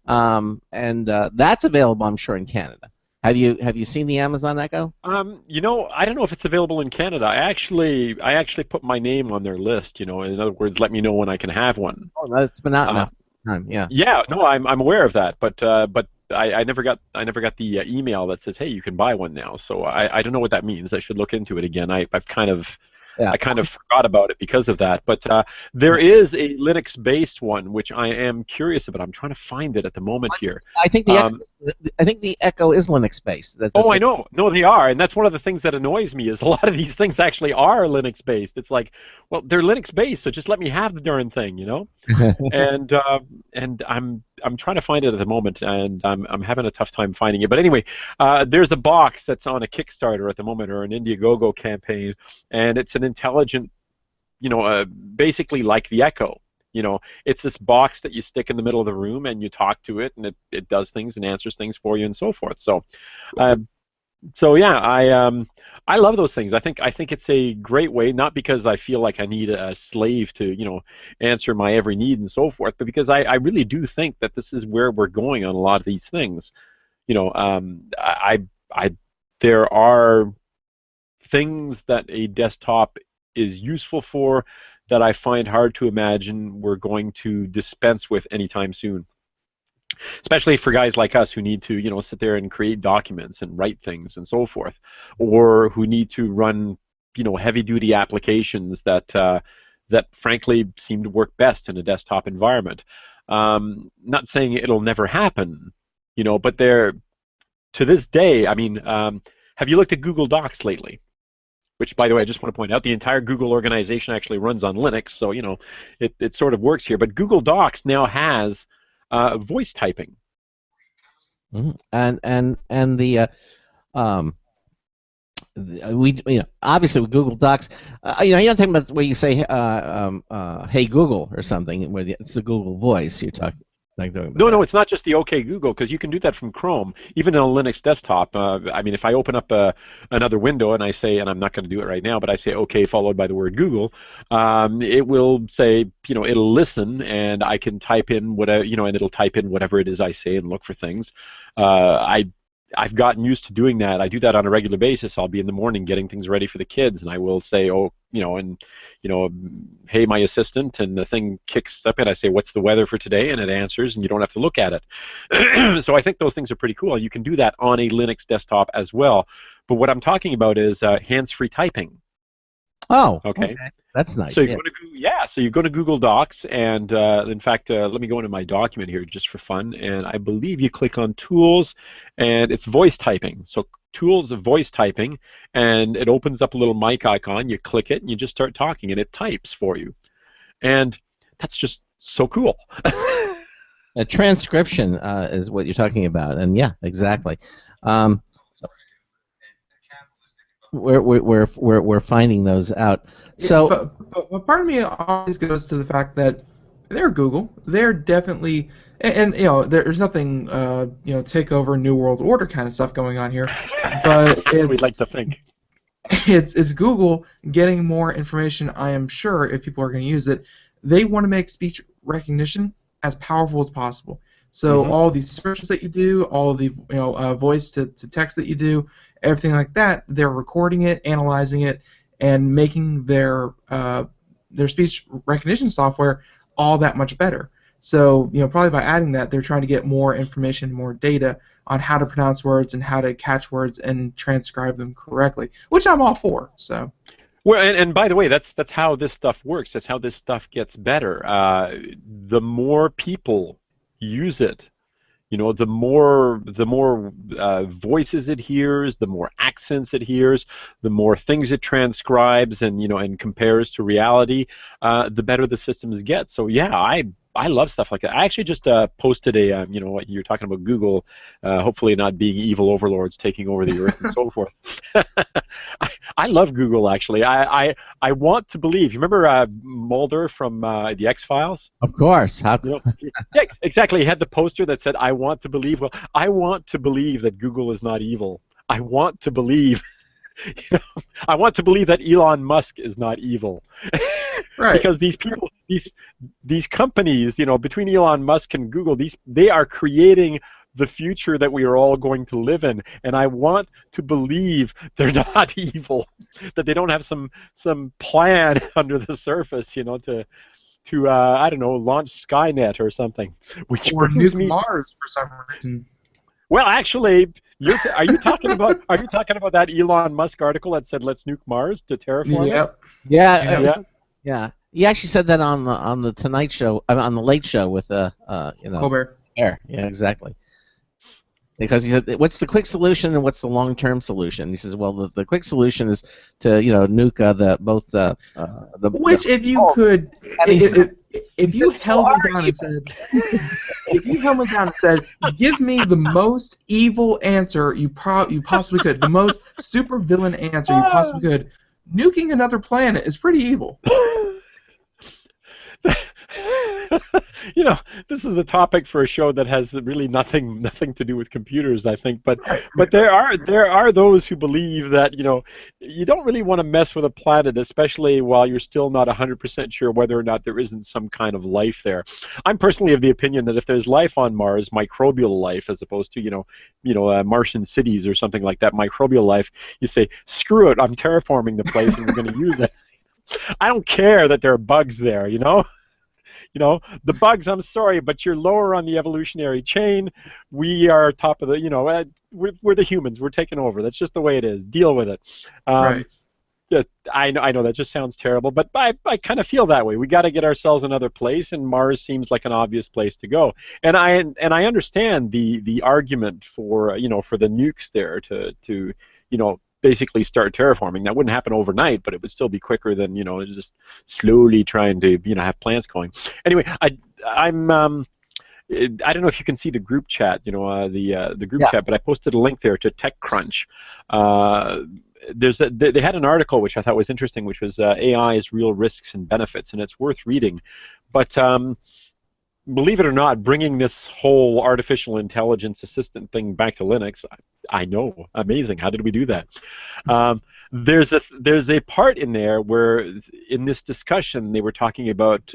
and that's available, I'm sure, in Canada. Have you seen the Amazon Echo? I don't know if it's available in Canada. I actually put my name on their list. In other words, let me know when I can have one. Oh, no, it's been out enough time. Yeah. Yeah, no, I'm aware of that, but I never got the email that says, hey, you can buy one now. So I don't know what that means. I should look into it again. I've kind of Yeah. I kind of forgot about it because of that. But there is a Linux-based one, which I am curious about. I'm trying to find it at the moment here. I think the Echo is Linux-based. I know. No, they are, and that's one of the things that annoys me is a lot of these things actually are Linux-based. It's like, well, they're Linux-based, so just let me have the darn thing, and I'm trying to find it at the moment, and I'm having a tough time finding it. But anyway, there's a box that's on a Kickstarter at the moment, or an Indiegogo campaign, and it's an intelligent, basically like the Echo. It's this box that you stick in the middle of the room and you talk to it, and it does things and answers things for you and so forth. So, yeah, I love those things. I think it's a great way, not because I feel like I need a slave to answer my every need and so forth, but because I really do think that this is where we're going on a lot of these things. There are things that a desktop is useful for that I find hard to imagine we're going to dispense with anytime soon. Especially for guys like us who need to, sit there and create documents and write things and so forth, or who need to run, heavy-duty applications that frankly seem to work best in a desktop environment. Not saying it'll never happen, but to this day, have you looked at Google Docs lately? Which, by the way, I just want to point out, the entire Google organization actually runs on Linux, so it sort of works here. But Google Docs now has voice typing. Mm-hmm. And we obviously with Google Docs, you're not talking about where you say hey Google or something where it's the Google voice you're talking. No, it's not just the OK Google, because you can do that from Chrome, even on a Linux desktop. If I open up another window and I say, and I'm not going to do it right now, but I say OK followed by the word Google, it will say, it'll listen, and I can type in whatever, and it'll type in whatever it is I say and look for things. I've gotten used to doing that. I do that on a regular basis. I'll be in the morning getting things ready for the kids, and I will say, hey, my assistant, and the thing kicks up, and I say, what's the weather for today? And it answers, and you don't have to look at it. So I think those things are pretty cool. You can do that on a Linux desktop as well. But what I'm talking about is hands-free typing. Oh, okay. That's nice. So you go to Google Docs, and in fact, let me go into my document here just for fun, and I believe you click on Tools, and it's voice typing. So Tools of voice typing, and it opens up a little mic icon. You click it, and you just start talking, and it types for you. And that's just so cool. A transcription is what you're talking about, and yeah, exactly. We're finding those out. So, but part of me always goes to the fact that they're Google. They're definitely, and there's nothing take over New World Order kind of stuff going on here. But we'd like to think it's Google getting more information. I am sure if people are going to use it, they want to make speech recognition as powerful as possible. So all these searches that you do, all the voice to text that you do, everything like that, they're recording it, analyzing it, and making their speech recognition software all that much better. So, probably by adding that, they're trying to get more information, more data on how to pronounce words and how to catch words and transcribe them correctly, which I'm all for. So. Well, and by the way, that's how this stuff works. That's how this stuff gets better. The more people use it, the more voices it hears, the more accents it hears, the more things it transcribes and compares to reality, the better the systems get. So yeah, I love stuff like that. I actually just posted a, what you're talking about, Google, hopefully not being evil overlords taking over the earth and so forth. I love Google, actually. I want to believe. You remember Mulder from the X-Files? Of course. How? Yeah, exactly. He had the poster that said, "I want to believe." Well, I want to believe that Google is not evil. I want to believe. I want to believe that Elon Musk is not evil. Right. Because these people, these companies, between Elon Musk and Google, they are creating the future that we are all going to live in, and I want to believe they're not evil, that they don't have some plan under the surface, to I don't know, launch Skynet or something, which or brings nuke me Mars for some reason. Well, actually, are you talking about that Elon Musk article that said let's nuke Mars to terraform it? Yeah. Yeah. Yeah. He actually said that on the Tonight Show, on the Late Show with Colbert. Yeah, exactly. Because he said, what's the quick solution and what's the long-term solution? He says, well, the quick solution is to nuke Which, if you could, if you held me down and said, give me the most evil answer you possibly could, the most super villain answer you possibly could, nuking another planet is pretty evil. This is a topic for a show that has really nothing to do with computers, I think. But there are those who believe that you don't really want to mess with a planet, especially while you're still not 100% sure whether or not there isn't some kind of life there. I'm personally of the opinion that if there's life on Mars, microbial life, as opposed to Martian cities or something like that, microbial life, you say, screw it, I'm terraforming the place and we're going to use it. I don't care that there are bugs there, the bugs, I'm sorry, but you're lower on the evolutionary chain. We are top of the, we're the humans. We're taking over. That's just the way it is. Deal with it. Right. I know that just sounds terrible, but I kind of feel that way. We got to get ourselves another place, and Mars seems like an obvious place to go. And I understand the argument for for the nukes there to basically start terraforming. That wouldn't happen overnight, but it would still be quicker than just slowly trying to have plants going. Anyway, I don't know if you can see the group chat, the group chat, but I posted a link there to TechCrunch. They had an article which I thought was interesting, which was AI's real risks and benefits, and it's worth reading. But believe it or not, bringing this whole artificial intelligence assistant thing back to Linux, I know, amazing. How did we do that? There's a part in there where, in this discussion, they were talking about,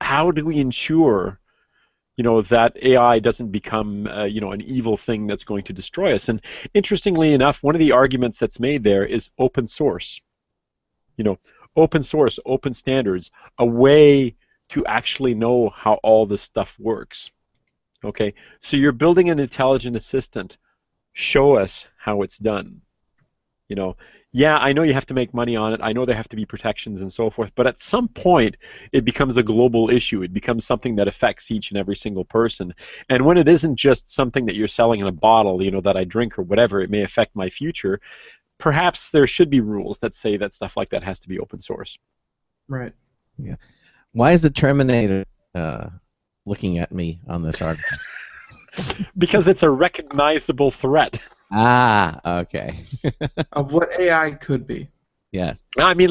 how do we ensure, that AI doesn't become, an evil thing that's going to destroy us? And interestingly enough, one of the arguments that's made there is open source. Open source, open standards, a way to actually know how all this stuff works. Okay, so you're building an intelligent assistant. Show us how it's done. Yeah, I know you have to make money on it. I know there have to be protections and so forth, but at some point it becomes a global issue. It becomes something that affects each and every single person. And when it isn't just something that you're selling in a bottle, that I drink or whatever, it may affect my future. Perhaps there should be rules that say that stuff like that has to be open source. Right. Yeah. Why is the Terminator looking at me on this article? Because it's a recognizable threat. Ah, okay. Of what AI could be. Yes. I mean,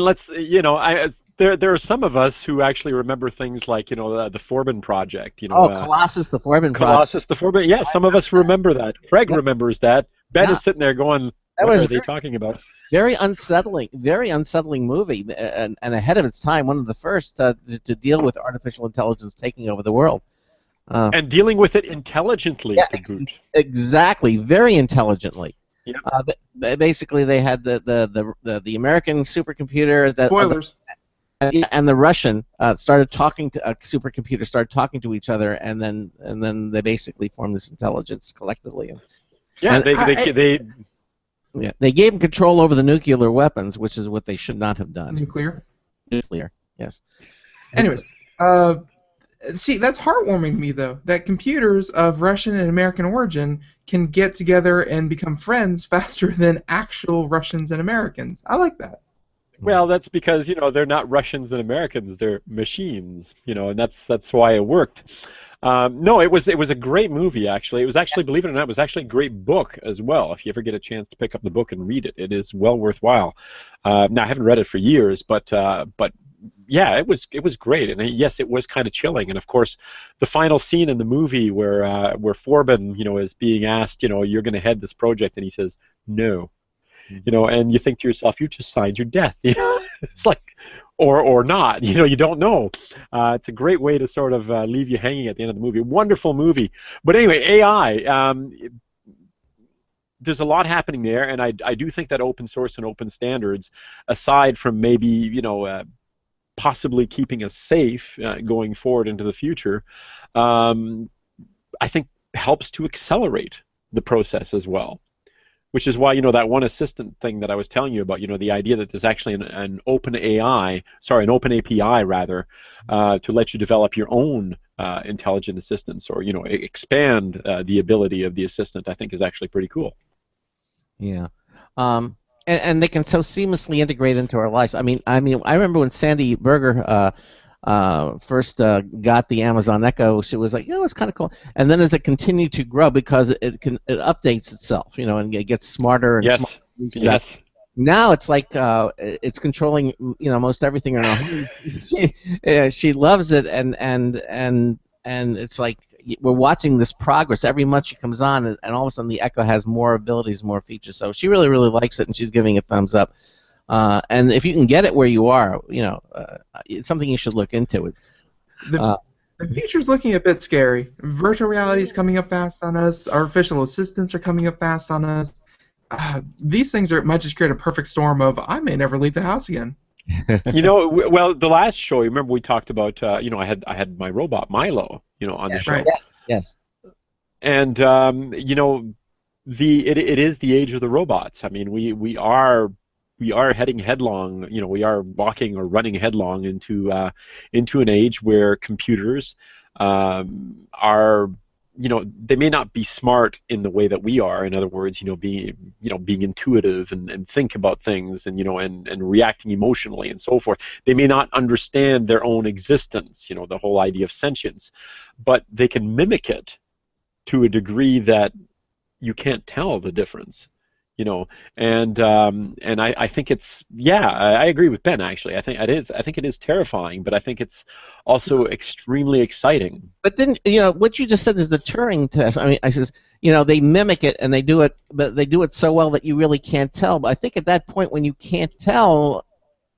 there are some of us who actually remember things like, the Forbin Project. Colossus, the Forbin Project. Colossus, the Forbin. Yeah, some of us remember that. Craig remembers that. Ben is sitting there going, what are they talking about? Very unsettling movie, and ahead of its time, one of the first to deal with artificial intelligence taking over the world. And dealing with it intelligently, to boot. Exactly, very intelligently. Yep. Basically, they had the American supercomputer that Spoilers. and the Russian started talking to a supercomputer started talking to each other, and then they basically formed this intelligence collectively. Yeah, And they gave them control over the nuclear weapons, which is what they should not have done. Nuclear, yes. Anyways, see, that's heartwarming to me, though, that computers of Russian and American origin can get together and become friends faster than actual Russians and Americans. I like that. Well, that's because, you know, they're not Russians and Americans, they're machines, you know, and that's why it worked. No, it was a great movie, actually. It was actually, believe it or not, it was actually a great book as well. If you ever get a chance to pick up the book and read it, it is well worthwhile. Now, I haven't read it for years, but yeah, it was great, and yes, it was kind of chilling. And of course, the final scene in the movie where Forbin, you know, is being asked, you know, you're going to head this project, and he says no, you know, and you think to yourself, you just signed your death. You know, it's like, or not, you know, you don't know. It's a great way to sort of leave you hanging at the end of the movie. Wonderful movie. But anyway, AI. There's a lot happening there, and I do think that open source and open standards, aside from maybe, you know, possibly keeping us safe going forward into the future, I think helps to accelerate the process as well. Which is why, you know, that one assistant thing that I was telling you about, you know, the idea that there's actually an open AI, sorry, an open API rather, to let you develop your own intelligent assistants, or, you know, expand the ability of the assistant, I think is actually pretty cool. Yeah. And they can so seamlessly integrate into our lives. I mean, I remember when Sandy Berger first got the Amazon Echo, she was like, you know, it's kind of cool. And then as it continued to grow, because it updates itself, you know, and it gets smarter and smarter. Yes. Now it's like it's controlling, you know, most everything in our home. She loves it, and it's like we're watching this progress. Every month she comes on, and all of a sudden the Echo has more abilities, more features. So she really, really likes it, and she's giving it thumbs up. And if you can get it where you are, you know, it's something you should look into. The future's looking a bit scary. Virtual reality is coming up fast on us. Artificial assistants are coming up fast on us. These things might just create a perfect storm of I may never leave the house again. You know, well, the last show, remember we talked about, you know, I had my robot Milo, you know, on the show. Right. Yes. And you know, it is the age of the robots. I mean, we are heading headlong, you know, we are walking or running headlong into an age where computers are, you know, they may not be smart in the way that we are. In other words, you know, being intuitive and think about things, and, you know, and reacting emotionally and so forth. They may not understand their own existence, you know, the whole idea of sentience, but they can mimic it to a degree that you can't tell the difference. You know, and I think it's, yeah, I agree with Ben, actually. I think it is terrifying, but I think it's also extremely exciting. But then, you know, what you just said is the Turing test. I mean, I says, you know, they mimic it and they do it, but they do it so well that you really can't tell. But I think at that point when you can't tell,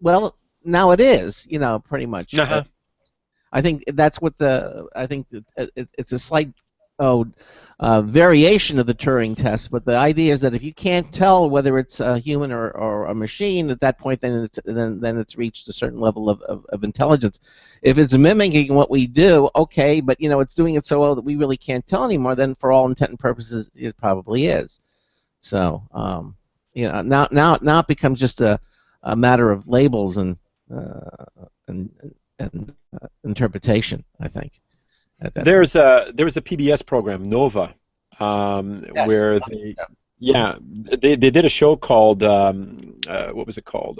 well, now it is, you know, pretty much. Uh-huh. I think that's what it's a slight variation of the Turing test, but the idea is that if you can't tell whether it's a human or a machine, at that point then it's reached a certain level of intelligence. If it's mimicking what we do, okay, but, you know, it's doing it so well that we really can't tell anymore, then for all intent and purposes it probably is. So you know, now it becomes just a matter of labels and interpretation, I think. There was a PBS program, Nova, Yes. where they did a show called what was it called?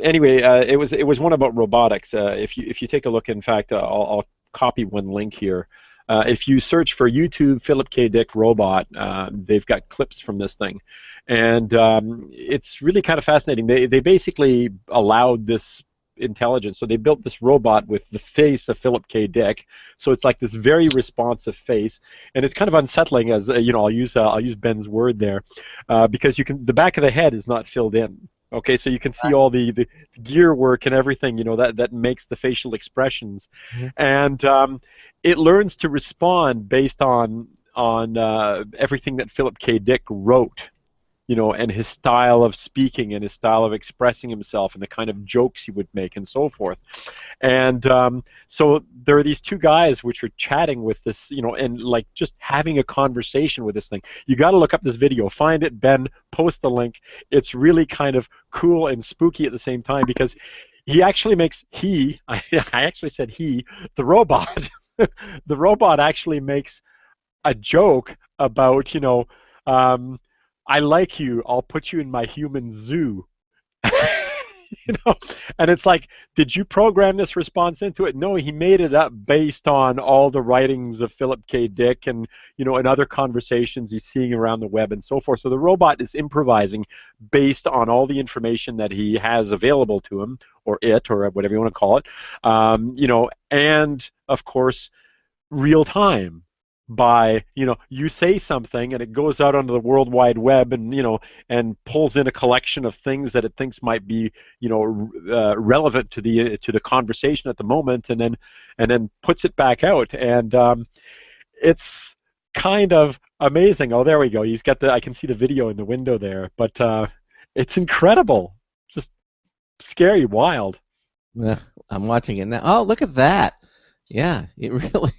Anyway, it was one about robotics. If you take a look, in fact, I'll copy one link here. If you search for YouTube Philip K. Dick robot, they've got clips from this thing, and it's really kind of fascinating. They basically allowed this intelligence, so they built this robot with the face of Philip K. Dick, so it's like this very responsive face, and it's kind of unsettling, as you know, I'll use Ben's word there, because the back of the head is not filled in. Okay, so you can see all the gear work and everything, you know, that makes the facial expressions, and it learns to respond based on everything that Philip K. Dick wrote, and his style of speaking and his style of expressing himself and the kind of jokes he would make and so forth. And so there are these two guys which are chatting with this, and like just having a conversation with this thing. You got to look up this video, find it, Ben, post the link. It's really kind of cool and spooky at the same time because he actually makes, I actually said the robot, the robot actually makes a joke about, I like you, I'll put you in my human zoo. And it's like, did you program this response into it? No, he made it up based on all the writings of Philip K. Dick and, and other conversations he's seeing around the web and so forth. So the robot is improvising based on all the information that he has available to him, or it, or whatever you want to call it, and of course, real time. By you say something and it goes out onto the World Wide Web and and pulls in a collection of things that it thinks might be relevant to the conversation at the moment, and then puts it back out, and it's kind of amazing. Oh, there we go. He's got I can see the video in the window there, but it's incredible, just scary, wild. Yeah, I'm watching it now. Oh, look at that. Yeah, it really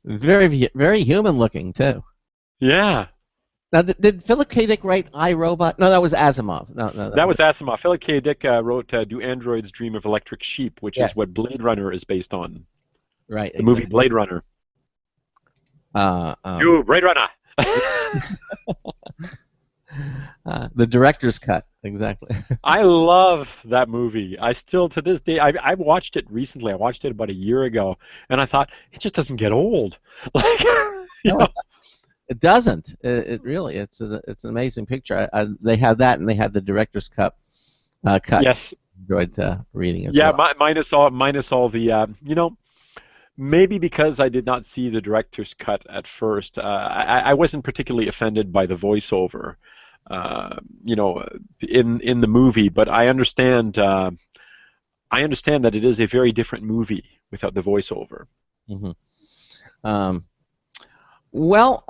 very, very human looking too. Yeah. Now, did Philip K. Dick write iRobot? No, that was Asimov. No, that was Asimov. Philip K. Dick wrote "Do Androids Dream of Electric Sheep," which is what Blade Runner is based on. Right. The movie Blade Runner. You Blade Runner. The director's cut, exactly. I love that movie. I still, to this day, I watched it recently. I watched it about a year ago, and I thought it just doesn't get old. Like, it doesn't. It really. It's an amazing picture. They had that, and they had the director's cut. Yes. Enjoyed reading as well. Yeah, minus all the maybe because I did not see the director's cut at first, I wasn't particularly offended by the voiceover, in the movie. But I understand that it is a very different movie without the voiceover. Mm-hmm. Well,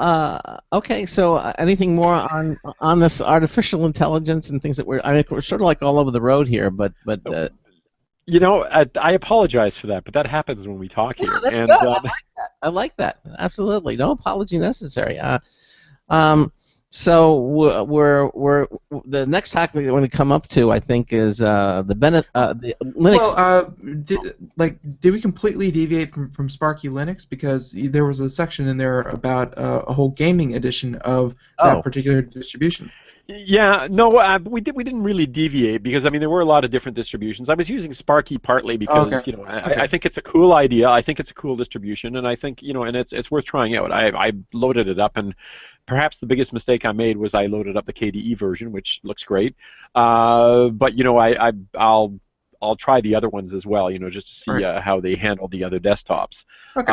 okay. So, anything more on this artificial intelligence and things that we're sort of like all over the road here, but. I apologize for that, but that happens when we talk here. That's good. I like that. Absolutely, no apology necessary. So we're the next topic that we're going to come up to, I think, is the Linux. Well, did we completely deviate from Sparky Linux? Because there was a section in there about a whole gaming edition of that particular distribution. Yeah, no, we didn't really deviate because there were a lot of different distributions. I was using Sparky partly because I think it's a cool idea. I think it's a cool distribution, and I think and it's worth trying out. I loaded it up, and perhaps the biggest mistake I made was I loaded up the KDE version, which looks great. But I'll try the other ones as well, just to see how they handle the other desktops. Okay.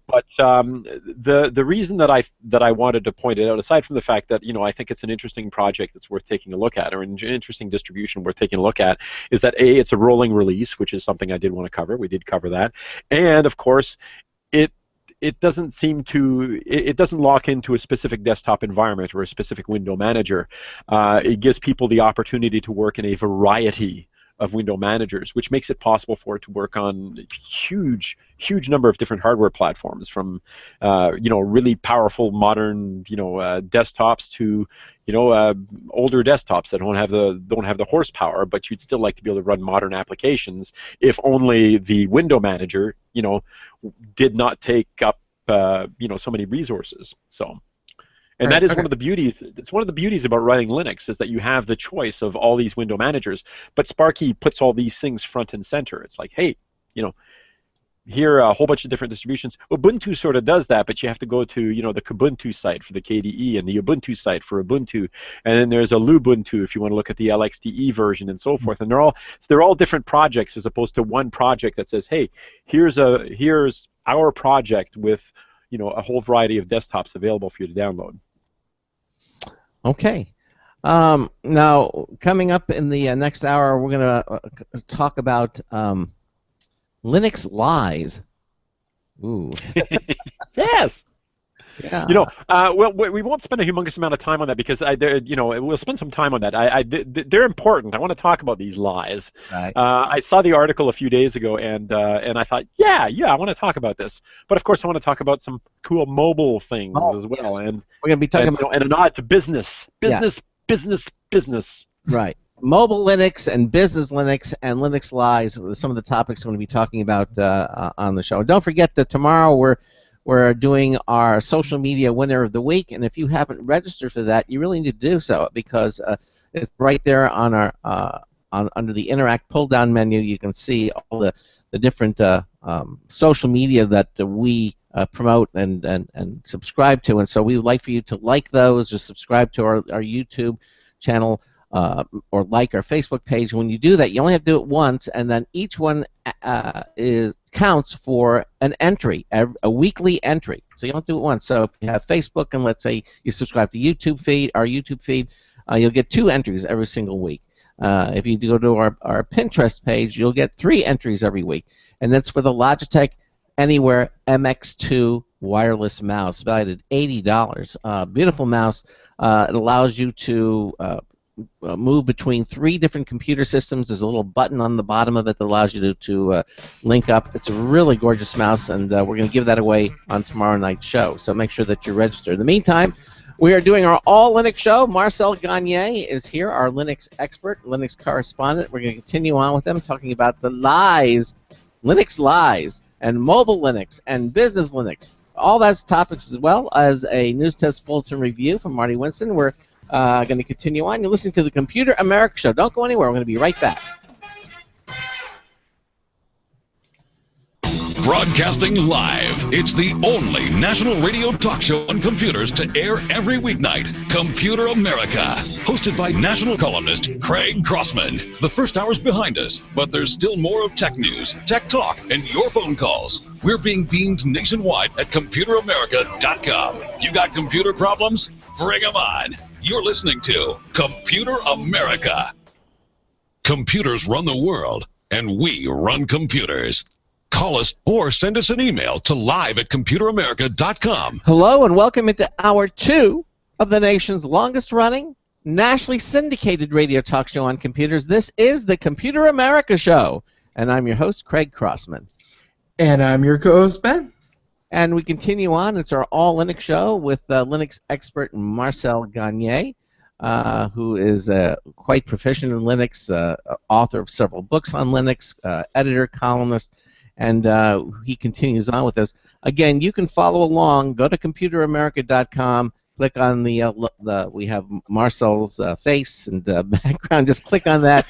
But the reason that I wanted to point it out, aside from the fact that I think it's an interesting project that's worth taking a look at, or an interesting distribution worth taking a look at, is that it's a rolling release, which is something I did want to cover. We did cover that, and of course, it doesn't seem to it doesn't lock into a specific desktop environment or a specific window manager. It gives people the opportunity to work in a variety of window managers, which makes it possible for it to work on huge number of different hardware platforms, from really powerful modern desktops to older desktops that don't have the horsepower, but you'd still like to be able to run modern applications if only the window manager did not take up so many resources. So. And that is one of the beauties. It's one of the beauties about running Linux, is that you have the choice of all these window managers. But Sparky puts all these things front and center. It's like, hey, here are a whole bunch of different distributions. Ubuntu sort of does that, but you have to go to the Kubuntu site for the KDE and the Ubuntu site for Ubuntu, and then there's a Lubuntu if you want to look at the LXDE version and so forth. And they're all different projects as opposed to one project that says, hey, here's our project with a whole variety of desktops available for you to download. Okay. Now, coming up in the next hour, we're going to talk about Linux lies. Ooh. Yes. Yeah. Well, we won't spend a humongous amount of time on that because we'll spend some time on that. They're important. I want to talk about these lies. Right. I saw the article a few days ago, and I thought, yeah, I want to talk about this. But of course, I want to talk about some cool mobile things as well, yes. and We're going to be talking about and a nod to business. Right. Mobile Linux and business Linux and Linux lies. Some of the topics we're going to be talking about on the show. Don't forget that tomorrow we're doing our social media winner of the week, and if you haven't registered for that, you really need to do so because it's right there on our under the Interact pull-down menu. You can see all the different social media that we promote and subscribe to, and so we would like for you to like those or subscribe to our YouTube channel. Or like our Facebook page. When you do that, you only have to do it once, and then each one counts for an entry, a weekly entry. So you don't do it once. So if you have Facebook, and let's say you subscribe to our YouTube feed, you'll get 2 entries every single week. If you go to our Pinterest page, you'll get 3 entries every week, and that's for the Logitech Anywhere MX2 wireless mouse, valued at $80. Beautiful mouse. It allows you to move between 3 different computer systems. There's a little button on the bottom of it that allows you to link up. It's a really gorgeous mouse, and we're going to give that away on tomorrow night's show, so make sure that you're registered. In the meantime, we are doing our all Linux show. Marcel Gagne is here, our Linux expert, Linux correspondent. We're going to continue on with them, talking about the lies, Linux lies, and mobile Linux, and business Linux. All those topics, as well as a news test bulletin review from Marty Winston. We're going to continue on. You're listening to the Computer America Show. Don't go anywhere. We're going to be right back. Broadcasting live. It's the only national radio talk show on computers to air every weeknight. Computer America. Hosted by national columnist Craig Crossman. The first hour's behind us, but there's still more of tech news, tech talk, and your phone calls. We're being beamed nationwide at ComputerAmerica.com. You got computer problems? Bring them on. You're listening to Computer America. Computers run the world, and we run computers. Call us or send us an email to live@computeramerica.com. Hello and welcome into Hour 2 of the nation's longest-running, nationally syndicated radio talk show on computers. This is the Computer America Show, and I'm your host, Craig Crossman. And I'm your co-host, Ben. And we continue on. It's our all Linux show with Linux expert Marcel Gagne, who is quite proficient in Linux, author of several books on Linux, editor, columnist, and he continues on with us. Again, you can follow along. Go to ComputerAmerica.com. Click on we have Marcel's face and background. Just click on that.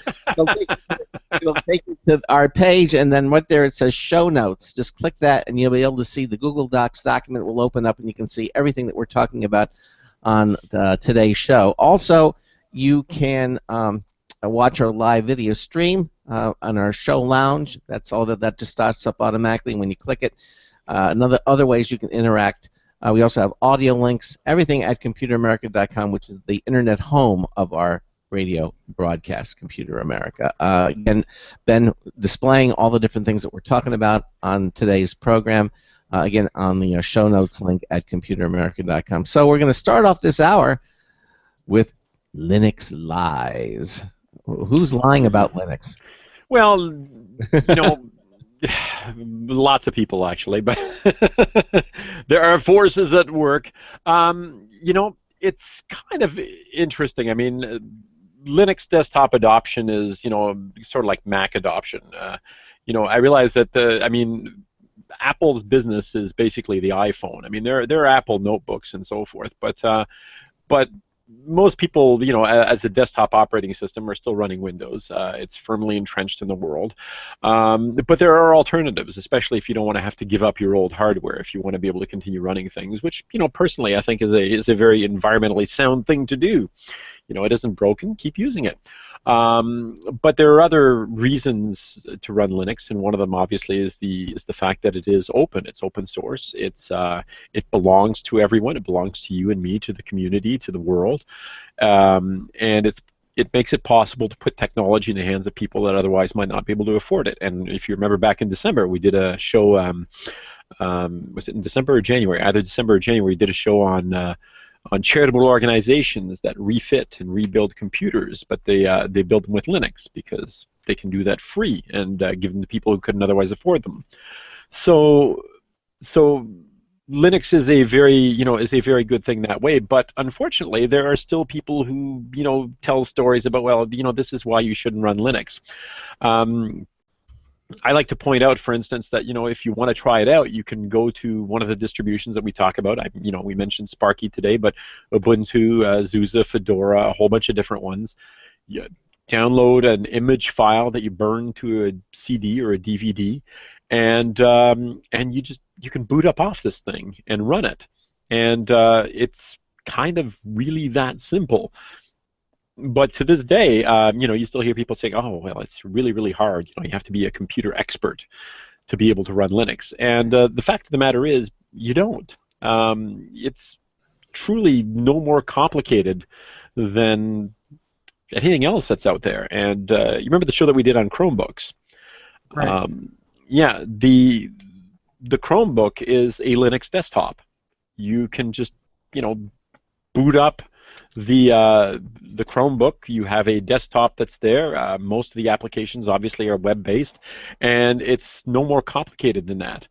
It'll take you to our page, and then right there it says Show Notes. Just click that, and you'll be able to see the Google Docs document will open up, and you can see everything that we're talking about on today's show. Also, you can watch our live video stream on our show lounge. That's all that just starts up automatically when you click it. Other ways you can interact. We also have audio links, everything at ComputerAmerica.com, which is the internet home of our radio broadcast, Computer America. Again, Ben displaying all the different things that we're talking about on today's program, again, on the show notes link at ComputerAmerica.com. So we're going to start off this hour with Linux lies. Who's lying about Linux? Well, lots of people actually, but there are forces at work. It's kind of interesting. I mean, Linux desktop adoption is, sort of like Mac adoption. I realize that Apple's business is basically the iPhone. I mean, there are Apple notebooks and so forth, but most people, as a desktop operating system, are still running Windows. It's firmly entrenched in the world. But there are alternatives, especially if you don't want to have to give up your old hardware, if you want to be able to continue running things, which, personally I think is a very environmentally sound thing to do. It isn't broken, keep using it. But there are other reasons to run Linux, and one of them obviously is the fact that it is open. It's open source. It belongs to everyone. It belongs to you and me, to the community, to the world, and it makes it possible to put technology in the hands of people that otherwise might not be able to afford it. And if you remember back in December, we did a show Was it in December or January? Either December or January, he did a show on charitable organizations that refit and rebuild computers, but they build them with Linux because they can do that free and give them to people who couldn't otherwise afford them. So Linux is a very good thing that way, but unfortunately there are still people who tell stories about, well, this is why you shouldn't run Linux. I like to point out, for instance, that if you want to try it out, you can go to one of the distributions that we talk about. We mentioned Sparky today, but Ubuntu, SUSE, Fedora, a whole bunch of different ones. You download an image file that you burn to a CD or a DVD, and you can boot up off this thing and run it, and it's kind of really that simple. But to this day, you still hear people saying, "Oh, well, it's really, really hard. You have to be a computer expert to be able to run Linux." And the fact of the matter is, you don't. It's truly no more complicated than anything else that's out there. And you remember the show that we did on Chromebooks? Right. Yeah, the Chromebook is a Linux desktop. You can just boot up the Chromebook. You have a desktop that's there. Most of the applications obviously are web-based, and it's no more complicated than that.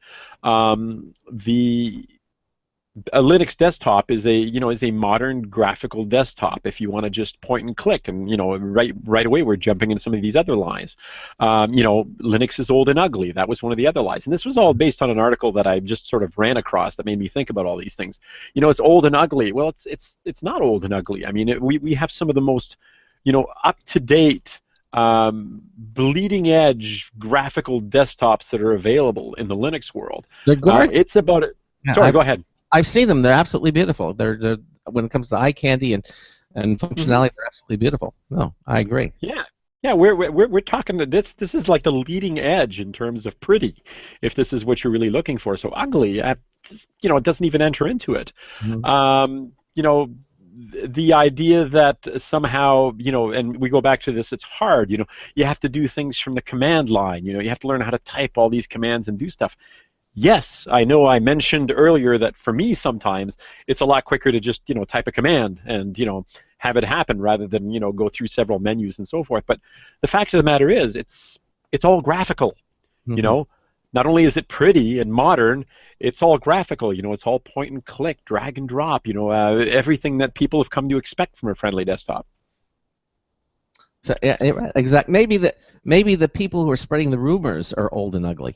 A Linux desktop is a modern graphical desktop. If you want to just point and click, and right away we're jumping into some of these other lies. Linux is old and ugly. That was one of the other lies, and this was all based on an article that I just sort of ran across that made me think about all these things. It's old and ugly. Well, it's not old and ugly. I mean, we have some of the most up to date, bleeding edge graphical desktops that are available in the Linux world. They're gorgeous. It's about it. Yeah, Sorry, go ahead. I've seen them. They're absolutely beautiful. They're when it comes to eye candy and functionality, they're absolutely beautiful. No, I agree. Yeah, we're talking this is like the leading edge in terms of pretty, if this is what you're really looking for. So ugly, it doesn't even enter into it. The idea that somehow, and we go back to this, it's hard. You have to do things from the command line. You have to learn how to type all these commands and do stuff. Yes, I know I mentioned earlier that for me sometimes it's a lot quicker to just type a command and have it happen rather than go through several menus and so forth. But the fact of the matter is it's all graphical. Not only is it pretty and modern, it's all graphical. It's all point and click, drag and drop. Everything that people have come to expect from a friendly desktop. So yeah, exactly. Maybe the people who are spreading the rumors are old and ugly.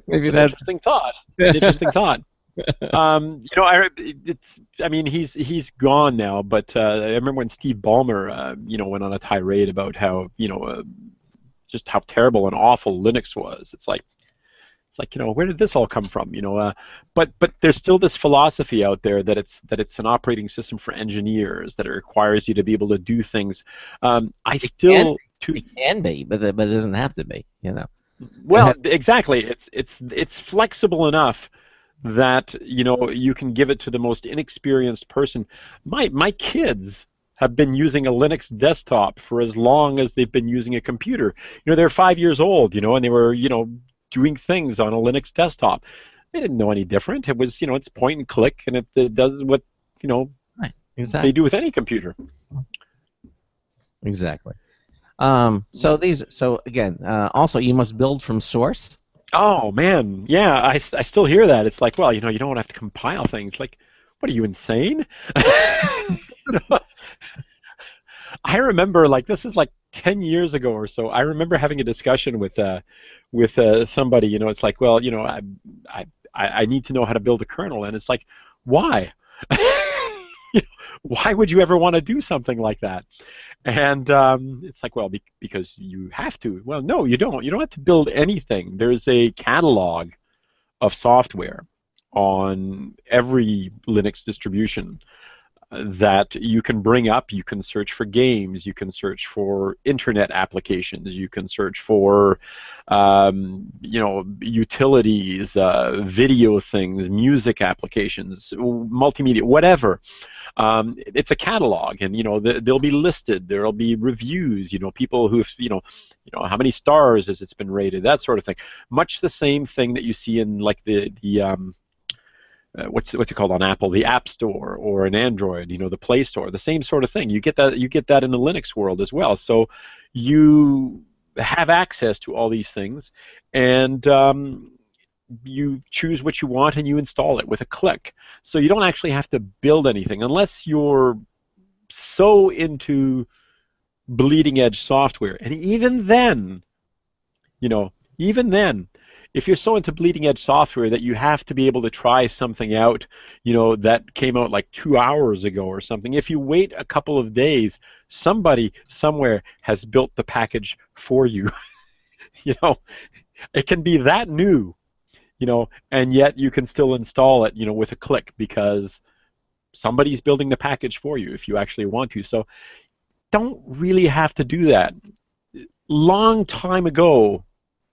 Maybe that's interesting thought. Interesting thought. He's gone now, but I remember when Steve Ballmer, went on a tirade about how, just how terrible and awful Linux was. It's like, where did this all come from? But there's still this philosophy out there that it's an operating system for engineers, that it requires you to be able to do things. It can be, but it doesn't have to be. Well, exactly. It's flexible enough that you can give it to the most inexperienced person. My kids have been using a Linux desktop for as long as they've been using a computer. They're 5 years old, and they were doing things on a Linux desktop. They didn't know any different. It was it's point and click, and it does what right. Exactly. they do with any computer. Exactly. So again, also you must build from source. Oh man, yeah, I still hear that. It's like, well, you don't have to compile things. Like, what are you, insane? I remember, like, this is like 10 years ago or so. I remember having a discussion with somebody. It's like, well, I need to know how to build a kernel, and it's like, why? Why would you ever want to do something like that? And it's like, well, because you have to. Well, no, you don't. You don't have to build anything. There's a catalog of software on every Linux distribution that you can bring up. You can search for games. You can search for internet applications. You can search for, utilities, video things, music applications, multimedia, whatever. It's a catalog, and they'll be listed. There'll be reviews. People who've how many stars has it's been rated, that sort of thing. Much the same thing that you see in like the what's it called on Apple, the App Store, or in Android, the Play Store. The same sort of thing. You get that in the Linux world as well. So you have access to all these things, and you choose what you want and you install it with a click. So you don't actually have to build anything unless you're so into bleeding edge software. And even then, if you're so into bleeding edge software that you have to be able to try something out, that came out like 2 hours ago or something, if you wait a couple of days, somebody somewhere has built the package for you. It can be that new, and yet you can still install it, with a click, because somebody's building the package for you if you actually want to. So don't really have to do that. Long time ago,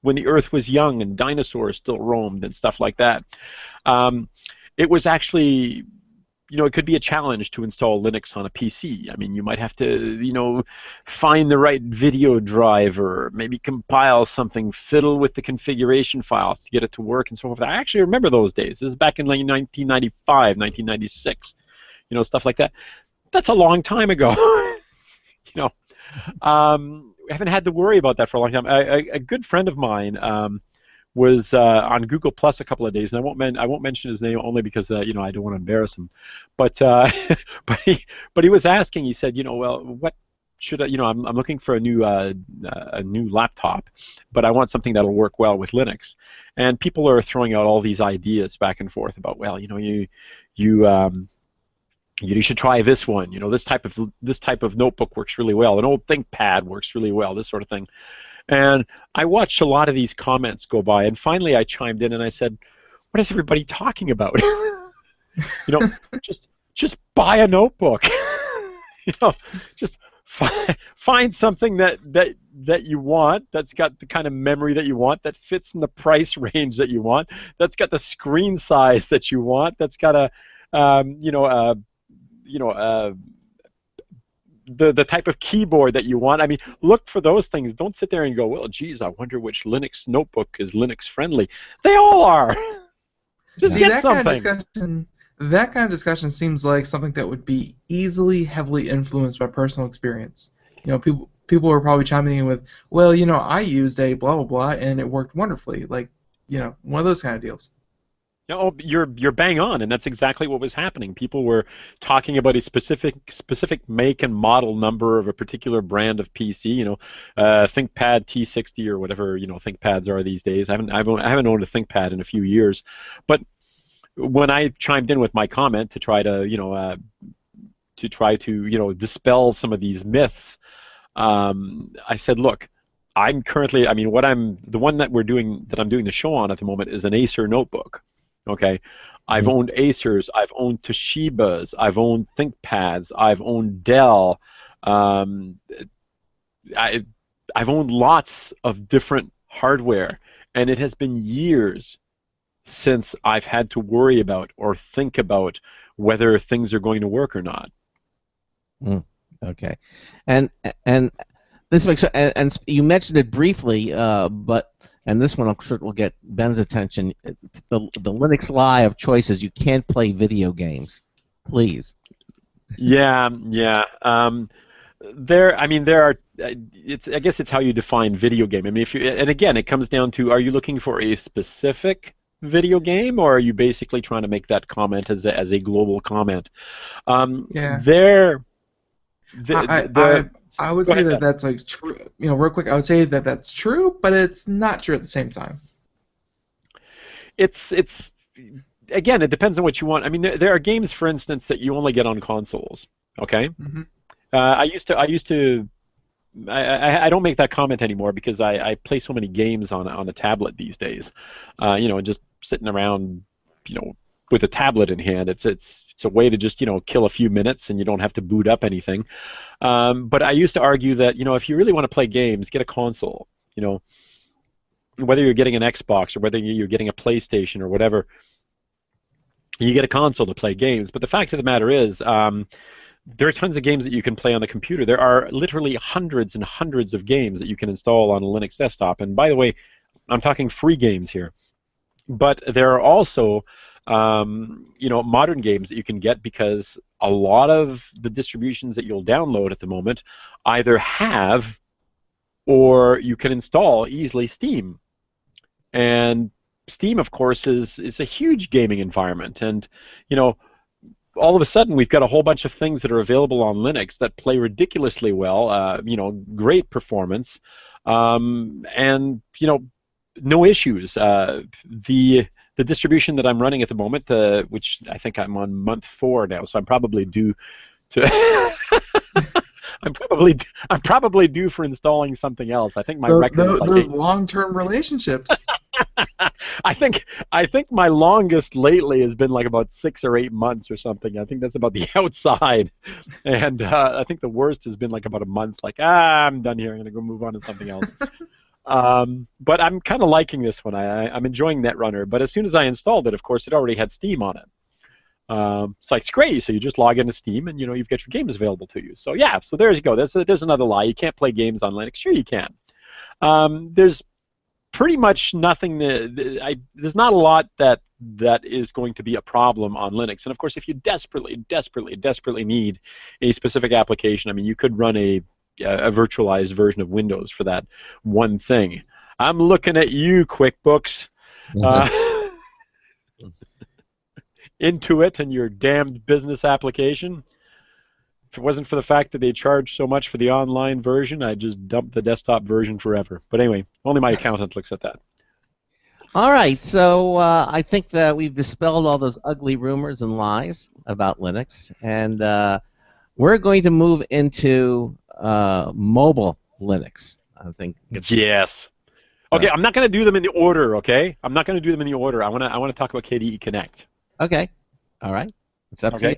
when the Earth was young and dinosaurs still roamed and stuff like that, it was actually, it could be a challenge to install Linux on a PC. I mean, you might have to, find the right video driver, maybe compile something, fiddle with the configuration files to get it to work and so forth. I actually remember those days. This is back in like 1995, 1996, stuff like that. That's a long time ago. I haven't had to worry about that for a long time. A good friend of mine was on Google Plus a couple of days, and I won't mention his name only because I don't want to embarrass him. But but he was asking. He said, well, what should I? I'm looking for a new laptop, but I want something that'll work well with Linux. And people are throwing out all these ideas back and forth about, well, you should try this one. This type of notebook works really well. An old ThinkPad works really well. This sort of thing. And I watched a lot of these comments go by, and finally I chimed in and I said, "What is everybody talking about? Just buy a notebook. Just find something that you want, that's got the kind of memory that you want, that fits in the price range that you want, that's got the screen size that you want, that's got the type of keyboard that you want. I mean, look for those things. Don't sit there and go, well, geez, I wonder which Linux notebook is Linux friendly. They all are. Just get something. That kind of discussion seems like something that would be easily heavily influenced by personal experience. People are probably chiming in with, well, I used a blah blah blah and it worked wonderfully. Like, one of those kind of deals. Oh, you're bang on, and that's exactly what was happening. People were talking about a specific make and model number of a particular brand of PC. ThinkPad T60 or whatever ThinkPads are these days. I haven't owned a ThinkPad in a few years, but when I chimed in with my comment to try to dispel some of these myths, I said, look, I'm currently, the one that I'm doing the show on at the moment is an Acer notebook. Okay, I've owned Acers, I've owned Toshibas, I've owned ThinkPads, I've owned Dell. I've owned lots of different hardware, and it has been years since I've had to worry about or think about whether things are going to work or not. Okay, and this makes and you mentioned it briefly, but. And this one will get Ben's attention. The Linux lie of choice is you can't play video games. Please. Yeah. There are. I guess it's how you define video game. I mean, and again, it comes down to: are you looking for a specific video game, or are you basically trying to make that comment as a global comment? Yeah. I would say that that's like true. Real quick, I would say that that's true, but it's not true at the same time. It's again, it depends on what you want. I mean, there are games, for instance, that you only get on consoles. Okay. Mm-hmm. I used to. I don't make that comment anymore because I play so many games on a tablet these days. Just sitting around, with a tablet in hand, it's a way to just kill a few minutes and you don't have to boot up anything. But I used to argue that if you really want to play games, get a console. Whether you're getting an Xbox or whether you're getting a PlayStation or whatever, You get a console to play games. But the fact of the matter is, there are tons of games that you can play on the computer. There are literally hundreds and hundreds of games that you can install on a Linux desktop. And by the way, I'm talking free games here. But there are also, modern games that you can get because a lot of the distributions that you'll download at the moment either have or you can install easily Steam. And Steam, of course, is a huge gaming environment. And, all of a sudden we've got a whole bunch of things that are available on Linux that play ridiculously well, great performance, and, no issues. The distribution that I'm running at the moment, which I think I'm on month 4 now, so I'm probably due to I'm probably due for installing something else. I think my record is like those long-term relationships. I think my longest lately has been like about 6 or 8 months or something. I think that's about the outside, and I think the worst has been like about a month. Like, I'm done here. I'm gonna go move on to something else. But I'm kind of liking this one. I'm enjoying Netrunner. But as soon as I installed it, of course, it already had Steam on it. So it's great. So you just log into Steam, and you've got your games available to you. So yeah. So there you go. There's another lie. You can't play games on Linux. Sure, you can. There's pretty much nothing. There's not a lot that is going to be a problem on Linux. And of course, if you desperately need a specific application, I mean, you could run a virtualized version of Windows for that one thing. I'm looking at you, QuickBooks. Intuit and your damned business application. If it wasn't for the fact that they charge so much for the online version, I'd just dump the desktop version forever. But anyway, only my accountant looks at that. All right, so I think that we've dispelled all those ugly rumors and lies about Linux, and we're going to move into mobile Linux. I think. Yes. Okay, I'm not going to do them in the order. Okay, I'm not going to do them in the order. I want to talk about KDE Connect. Okay. All right. It's up to you.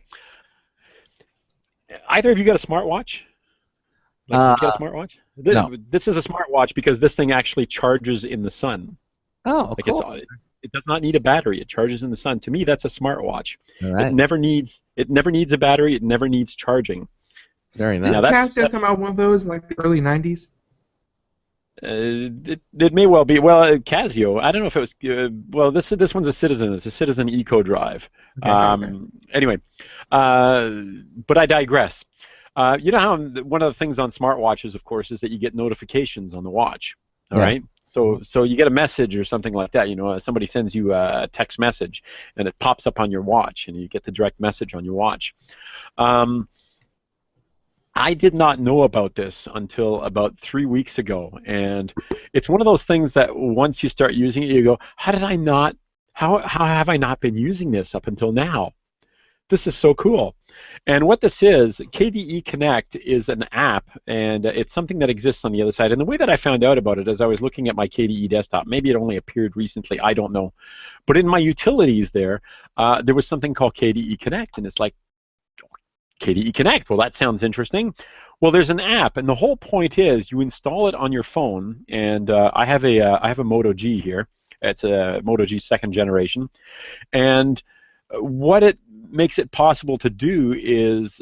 Either of you got a smartwatch? Like, you get a smartwatch? No. This is a smartwatch because this thing actually charges in the sun. Oh, like cool. It does not need a battery. It charges in the sun. To me, that's a smartwatch. All right. It never needs a battery. It never needs charging. Very nice. Did Casio come out with one of those in like the early 90s? It may well be. Well, Casio. I don't know if it was. Well, this one's a Citizen. It's a Citizen Eco Drive. Okay. Anyway, but I digress. You know how one of the things on smartwatches, of course, is that you get notifications on the watch. All right. So you get a message or something like that. Somebody sends you a text message, and it pops up on your watch, and you get the direct message on your watch. I did not know about this until about 3 weeks ago, and it's one of those things that once you start using it, you go, how have I not been using this up until now? This is so cool. And what this is, KDE Connect is an app, and it's something that exists on the other side. And the way that I found out about it is I was looking at my KDE desktop. Maybe it only appeared recently, I don't know. But in my utilities there was something called KDE Connect, and it's like, KDE Connect, well, that sounds interesting. Well, there's an app, and the whole point is you install it on your phone, and I have a Moto G here. It's a Moto G 2nd generation, and what it makes it possible to do is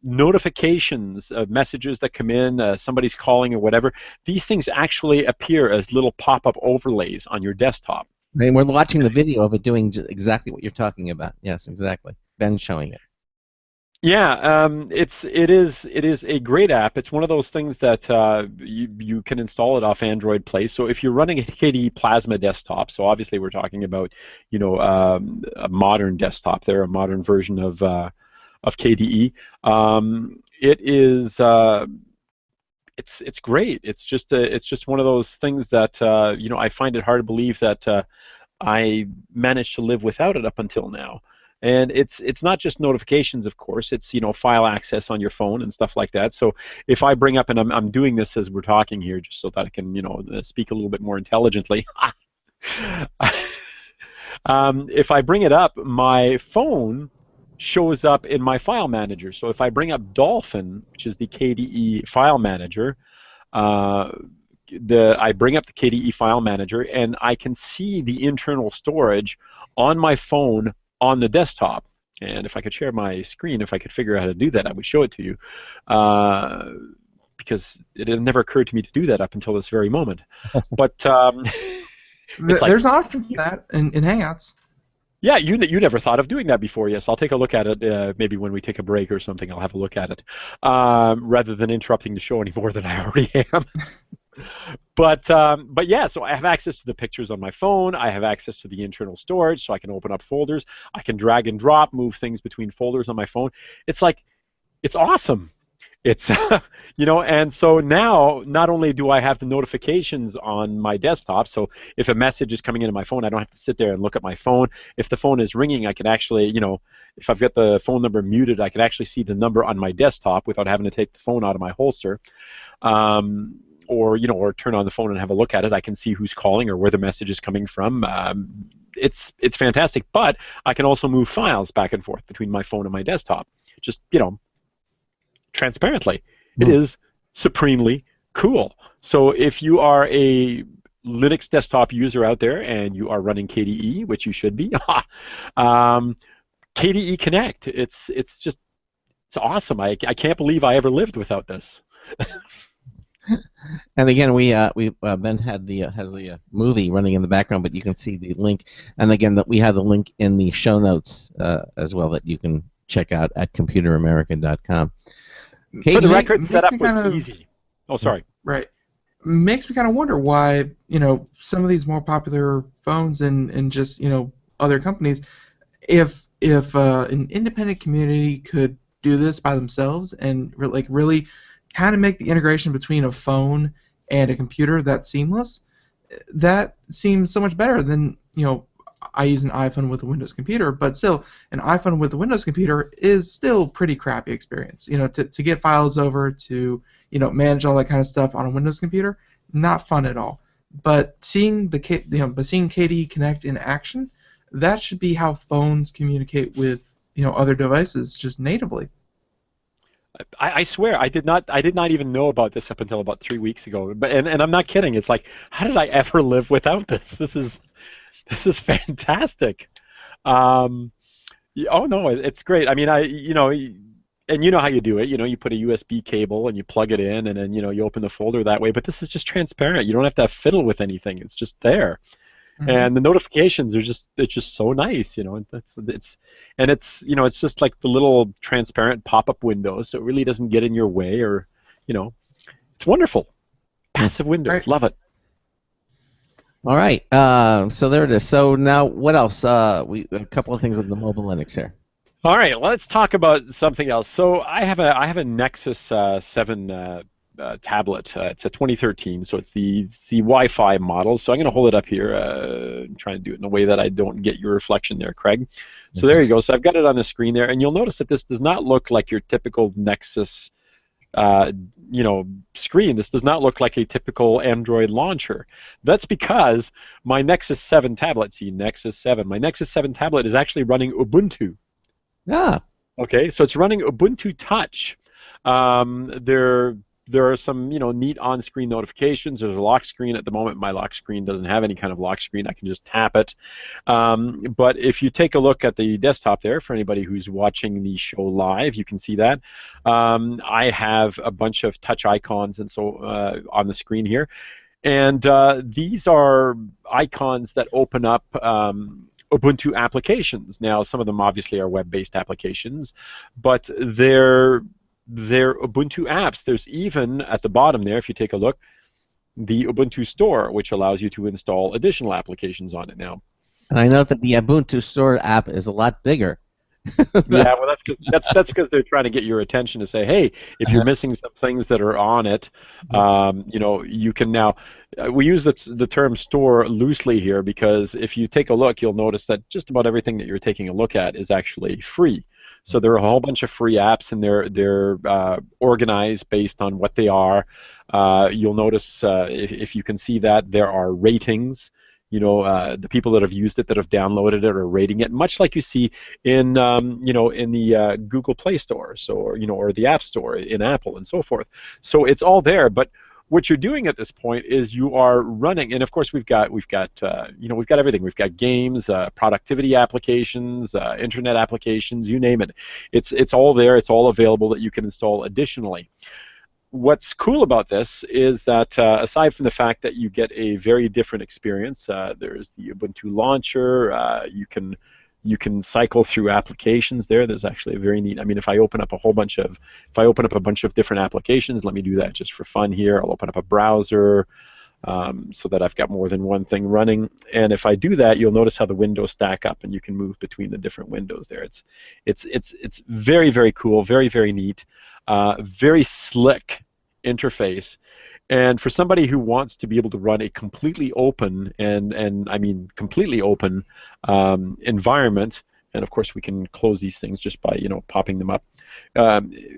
notifications of messages that come in, somebody's calling or whatever, these things actually appear as little pop-up overlays on your desktop. And we're watching the video of it doing exactly what you're talking about. Yes, exactly. Ben's showing it. Yeah, it is a great app. It's one of those things that you can install it off Android Play. So if you're running a KDE Plasma desktop, so obviously we're talking about a modern desktop there, a modern version of KDE. It is it's great. It's just one of those things that I find it hard to believe that I managed to live without it up until now. And it's not just notifications, of course. It's file access on your phone and stuff like that. So if I bring up, and I'm doing this as we're talking here, just so that I can speak a little bit more intelligently. If I bring it up, my phone shows up in my file manager. So if I bring up Dolphin, which is the KDE file manager, I bring up the KDE file manager, and I can see the internal storage on my phone on the desktop. And if I could share my screen, if I could figure out how to do that, I would show it to you. Because it had never occurred to me to do that up until this very moment. But it's like, There's an option for that in Hangouts. yeah, you never thought of doing that before. Yes, I'll take a look at it. Maybe when we take a break or something, I'll have a look at it, rather than interrupting the show any more than I already am. But yeah, so I have access to the pictures on my phone. I have access to the internal storage, so I can open up folders. I can drag and drop, move things between folders on my phone. It's like, it's awesome. It's and so now not only do I have the notifications on my desktop, so if a message is coming into my phone, I don't have to sit there and look at my phone. If the phone is ringing, I can actually, if I've got the phone number muted, I can actually see the number on my desktop without having to take the phone out of my holster. Or turn on the phone and have a look at it. I can see who's calling or where the message is coming from. It's fantastic, but I can also move files back and forth between my phone and my desktop. Just, transparently. It is supremely cool. So if you are a Linux desktop user out there and you are running KDE, which you should be, KDE Connect, it's awesome. I can't believe I ever lived without this. And again, Ben has the movie running in the background, but you can see the link. And again, we have the link in the show notes as well that you can check out at computeramerican.com. For the record, setup was easy. Oh, sorry. Right. Makes me kind of wonder why, some of these more popular phones and just, other companies, if an independent community could do this by themselves and really kind of make the integration between a phone and a computer that seamless, that seems so much better than, I use an iPhone with a Windows computer, but still, an iPhone with a Windows computer is still pretty crappy experience. To get files over, to manage all that kind of stuff on a Windows computer, not fun at all. But seeing seeing KDE Connect in action, that should be how phones communicate with other devices just natively. I swear I did not even know about this up until about 3 weeks ago. But and I'm not kidding. It's like, how did I ever live without this? This is fantastic. Oh no, it's great. I mean, and you know how you do it. You put a USB cable and you plug it in, and then you open the folder that way. But this is just transparent. You don't have to fiddle with anything. It's just there. Mm-hmm. And the notifications are it's just so nice. It's just like the little transparent pop-up window, so it really doesn't get in your way, or it's wonderful. Passive window, right. Love it. All right, so there it is. So now, what else? A couple of things on the mobile Linux here. All right, let's talk about something else. So I have a Nexus 7 tablet. It's a 2013, so it's the Wi-Fi model. So I'm going to hold it up here, and try to do it in a way that I don't get your reflection there, Craig. So there you go. So I've got it on the screen there, and you'll notice that this does not look like your typical Nexus screen. This does not look like a typical Android launcher. That's because my Nexus 7 tablet, my Nexus 7 tablet is actually running Ubuntu. Ah. Okay, so it's running Ubuntu Touch. There are some neat on-screen notifications. There's a lock screen at the moment. My lock screen doesn't have any kind of lock screen. I can just tap it. But if you take a look at the desktop there, for anybody who's watching the show live, you can see that. I have a bunch of touch icons and so on the screen here. And these are icons that open up Ubuntu applications. Now, some of them obviously are web-based applications, but they're Ubuntu apps. There's even, at the bottom there, if you take a look, the Ubuntu Store, which allows you to install additional applications on it now. And I know that the Ubuntu Store app is a lot bigger. Yeah, well, that's because they're trying to get your attention to say, hey, if you're missing some things that are on it, you can now. We use the term store loosely here because if you take a look, you'll notice that just about everything that you're taking a look at is actually free. So there are a whole bunch of free apps, and they're organized based on what they are. You'll notice if you can see that there are ratings. The people that have used it, that have downloaded it, are rating it, much like you see in in the Google Play Store, or the App Store in Apple and so forth. So it's all there. But what you're doing at this point is you are running, and of course we've got everything. We've got games, productivity applications, internet applications, you name it. It's all there. It's all available that you can install additionally. What's cool about this is that aside from the fact that you get a very different experience, there's the Ubuntu launcher. You can cycle through applications there. There's actually a very neat. I mean, if I open up a bunch of different applications, let me do that just for fun here. I'll open up a browser so that I've got more than one thing running. And if I do that, you'll notice how the windows stack up, and you can move between the different windows there. It's very, very cool, very, very neat, very slick interface. And for somebody who wants to be able to run a completely open, and I mean completely open environment, and of course we can close these things just by popping them up,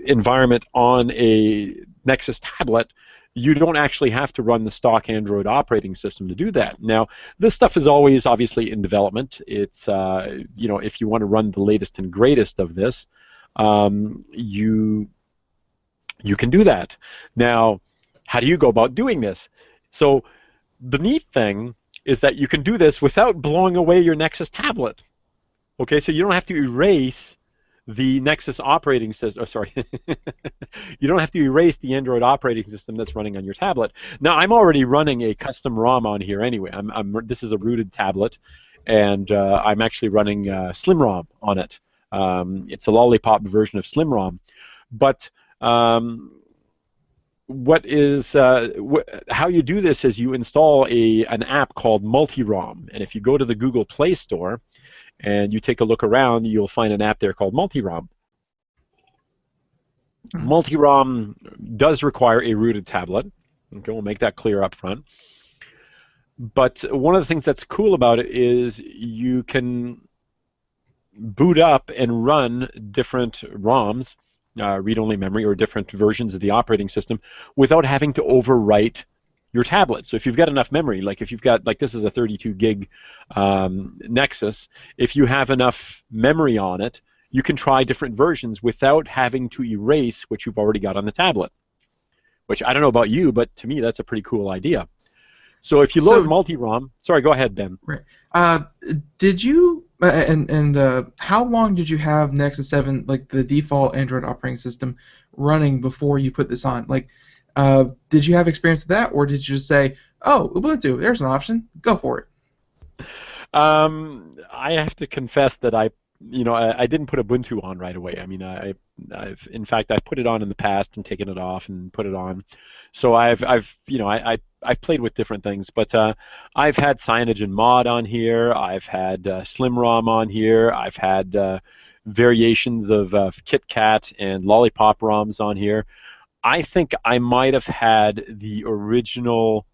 environment on a Nexus tablet, you don't actually have to run the stock Android operating system to do that. Now, this stuff is always obviously in development. It's if you want to run the latest and greatest of this, you can do that. Now, how do you go about doing this? So the neat thing is that you can do this without blowing away your Nexus tablet. Okay, so you don't have to erase the Nexus operating system. Oh, sorry. You don't have to erase the Android operating system that's running on your tablet. Now, I'm already running a custom ROM on here anyway. This is a rooted tablet, and I'm actually running Slim ROM on it. It's a lollipop version of Slim ROM. But how you do this is you install an app called Multi-ROM, and if you go to the Google Play Store and you take a look around, you'll find an app there called Multi-ROM. Multi-ROM does require a rooted tablet. Okay, we'll make that clear up front. But one of the things that's cool about it is you can boot up and run different ROMs, read-only memory, or different versions of the operating system without having to overwrite your tablet. So if you've got enough memory, like if you've got, like this is a 32 gig Nexus, if you have enough memory on it, you can try different versions without having to erase what you've already got on the tablet. Which I don't know about you, but to me that's a pretty cool idea. So if you load Multi-ROM, sorry, go ahead, Ben. Right. Did you how long did you have Nexus 7, like the default Android operating system, running before you put this on? Like, did you have experience with that, or did you just say, "Oh, Ubuntu, there's an option, go for it"? I have to confess that I didn't put Ubuntu on right away. I mean, in fact I've put it on in the past and taken it off and put it on. So I've played with different things, but I've had CyanogenMod on here. I've had SlimROM on here. I've had variations of KitKat and Lollipop ROMs on here. I think I might have had the original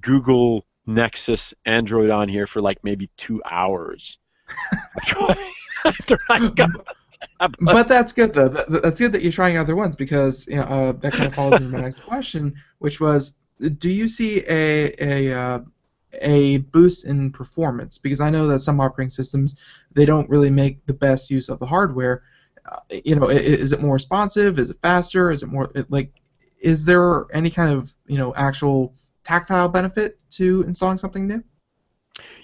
Google Nexus Android on here for like maybe 2 hours. After I got the tablet. But that's good though. That's good that you're trying other ones, because that kind of follows into my next question, which was, do you see a boost in performance? Because I know that some operating systems, they don't really make the best use of the hardware. Is it more responsive? Is it faster? Is it more is there any kind of actual tactile benefit to installing something new?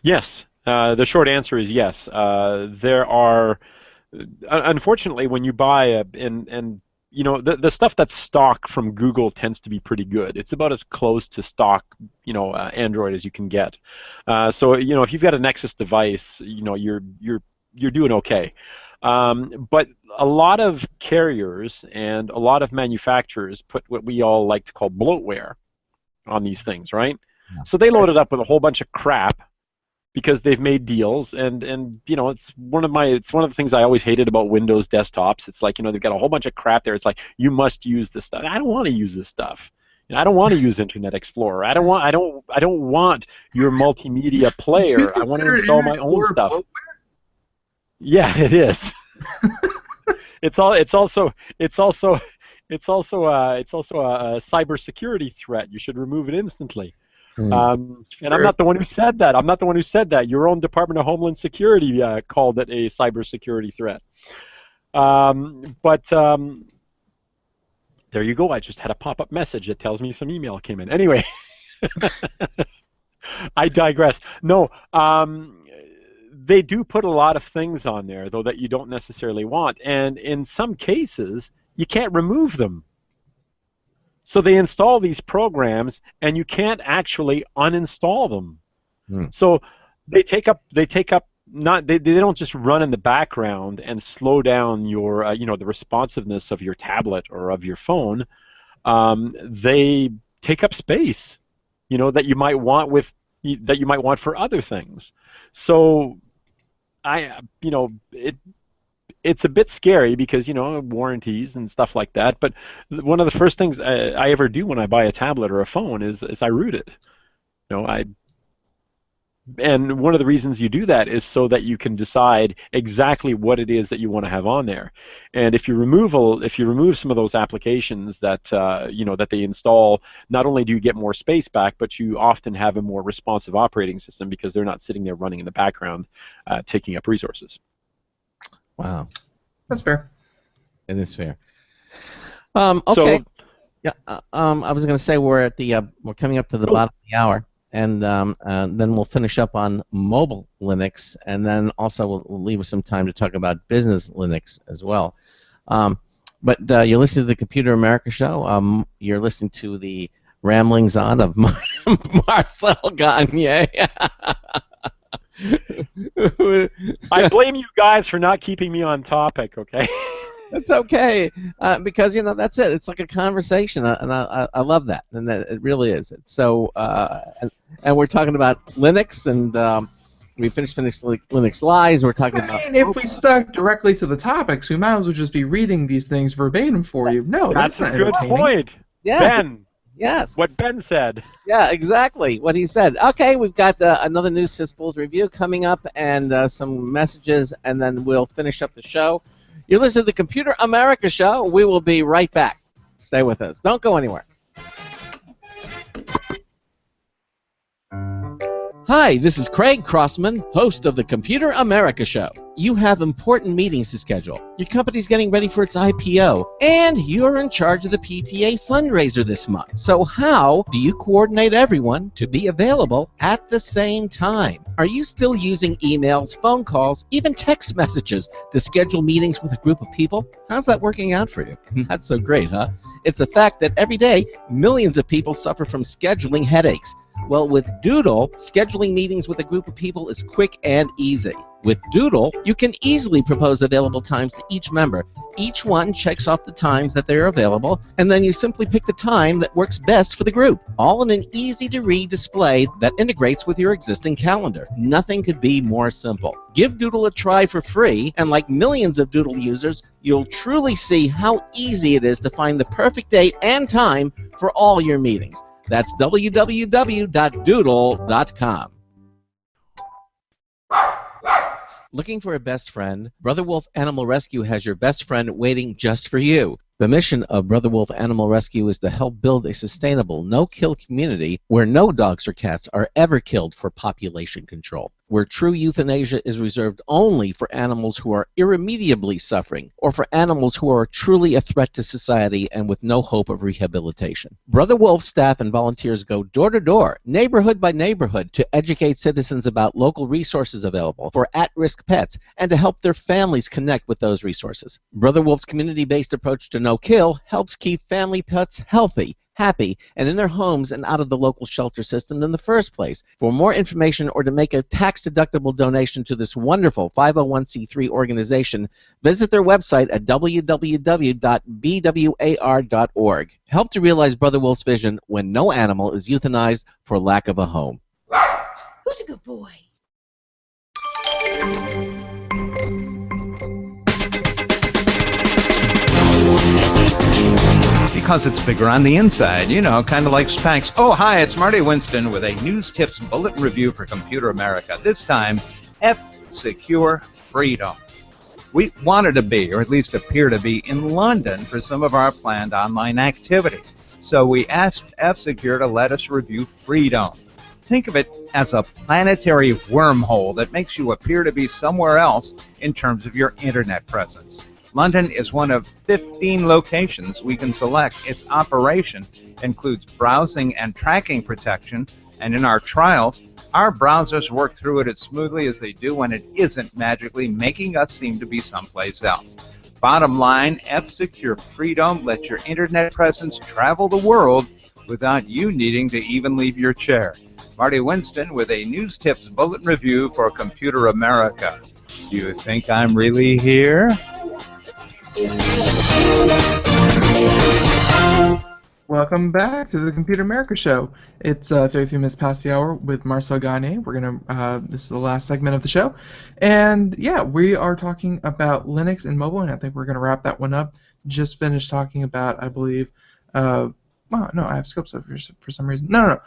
Yes. The short answer is yes. There are, unfortunately, when you buy the stuff that's stock from Google tends to be pretty good. It's about as close to stock, Android as you can get. So if you've got a Nexus device, you're doing okay. But a lot of carriers and a lot of manufacturers put what we all like to call bloatware on these things, right? Yeah. So they load it up with a whole bunch of crap because they've made deals, and it's one of the things I always hated about Windows desktops. It's like they've got a whole bunch of crap there. It's like, you must use this stuff. I don't want to use this stuff. I don't want to use Internet Explorer. I don't want your multimedia player. I want to install my own stuff. Bloatware? Yeah, it is. It's also a cybersecurity threat. You should remove it instantly. And I'm not the one who said that. Your own Department of Homeland Security called it a cybersecurity threat. But there you go. I just had a pop-up message that tells me some email came in. Anyway, I digress. No, they do put a lot of things on there, though, that you don't necessarily want. And in some cases, you can't remove them. So they install these programs, and you can't actually uninstall them. So they take up not they don't just run in the background and slow down your the responsiveness of your tablet or of your phone. They take up space, that you might want for other things. So it's a bit scary because warranties and stuff like that. But one of the first things I ever do when I buy a tablet or a phone is I root it. And one of the reasons you do that is so that you can decide exactly what it is that you want to have on there. And if you remove some of those applications that that they install, not only do you get more space back, but you often have a more responsive operating system because they're not sitting there running in the background, taking up resources. Wow, that's fair. It is fair. Okay. So, yeah. I was going to say we're coming up to the bottom of the hour. And then we'll finish up on mobile Linux, and then also we'll leave us some time to talk about business Linux as well. But you're listening to the Computer America Show. You're listening to the ramblings on of Marcel Gagne. I blame you guys for not keeping me on topic, okay? That's okay, because that's it. It's like a conversation, and I love that, and it really is. So, and we're talking about Linux, and we finished Linux Lies. We're talking about. And if we stuck directly to the topics, we might as well just be reading these things verbatim for you. No, that's a not good point. Yes. Ben. Yes. What Ben said. Yeah, exactly what he said. Okay, we've got another News Tips Bullet review coming up, and some messages, and then we'll finish up the show. You're listening to the Computer America Show. We will be right back. Stay with us. Don't go anywhere. Hi, this is Craig Crossman, host of the Computer America Show. You have important meetings to schedule. Your company's getting ready for its IPO, and you're in charge of the PTA fundraiser this month. So how do you coordinate everyone to be available at the same time? Are you still using emails, phone calls, even text messages to schedule meetings with a group of people? How's that working out for you? Not so great, huh? It's a fact that every day, millions of people suffer from scheduling headaches. Well, with Doodle, scheduling meetings with a group of people is quick and easy. With Doodle, you can easily propose available times to each member. Each one checks off the times that they're available, and then you simply pick the time that works best for the group, all in an easy-to-read display that integrates with your existing calendar. Nothing could be more simple. Give Doodle a try for free, and like millions of Doodle users, you'll truly see how easy it is to find the perfect date and time for all your meetings. That's www.doodle.com. Looking for a best friend? Brother Wolf Animal Rescue has your best friend waiting just for you. The mission of Brother Wolf Animal Rescue is to help build a sustainable, no-kill community where no dogs or cats are ever killed for population control, where true euthanasia is reserved only for animals who are irremediably suffering, or for animals who are truly a threat to society and with no hope of rehabilitation. Brother Wolf staff and volunteers go door to door, neighborhood by neighborhood, to educate citizens about local resources available for at-risk pets and to help their families connect with those resources. Brother Wolf's community-based approach to no-kill helps keep family pets healthy, happy, and in their homes and out of the local shelter system in the first place. For more information or to make a tax-deductible donation to this wonderful 501c3 organization, visit their website at www.bwar.org. Help to realize Brother Wolf's vision when no animal is euthanized for lack of a home. Who's a good boy? Because it's bigger on the inside, kind of like Spanx. Oh, hi, it's Marty Winston with a News Tips Bulletin Review for Computer America. This time, F-Secure Freedom. We wanted to be, or at least appear to be, in London for some of our planned online activities. So we asked F-Secure to let us review Freedom. Think of it as a planetary wormhole that makes you appear to be somewhere else in terms of your internet presence. London is one of 15 locations we can select. Its operation includes browsing and tracking protection, and in our trials, our browsers work through it as smoothly as they do when it isn't magically making us seem to be someplace else. Bottom line, F-Secure Freedom lets your internet presence travel the world without you needing to even leave your chair. Marty Winston with a News Tips Bulletin Review for Computer America. Do you think I'm really here? Welcome back to the Computer America Show. It's 33 minutes past the hour with Marcel Gagne. We're gonna. This is the last segment of the show, and yeah, we are talking about Linux and mobile, and I think we're gonna wrap that one up. Just finished talking about, I believe. Well, no, I have scopes over here for some reason. No.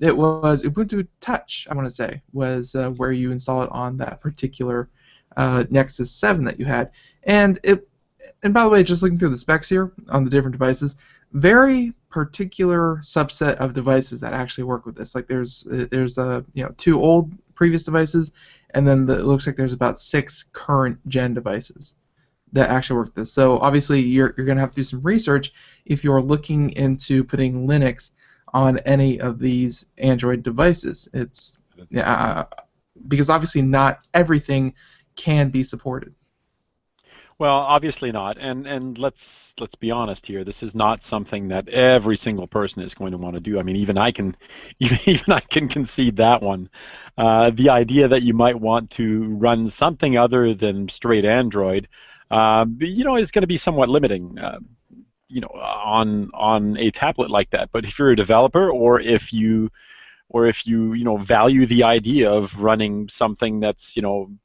It was Ubuntu Touch. I want to say was where you install it on that particular Nexus 7 that you had, and it. And by the way, just looking through the specs here on the different devices, very particular subset of devices that actually work with this. Like there's two old previous devices, and then it looks like there's about 6 current gen devices that actually work with this. So obviously you're going to have to do some research if you're looking into putting Linux on any of these Android devices. It's because obviously not everything can be supported. Well, obviously not, and let's be honest here. This is not something that every single person is going to want to do. I mean, even I can concede that one. The idea that you might want to run something other than straight Android, is going to be somewhat limiting. On a tablet like that. But if you're a developer, or if you value the idea of running something that's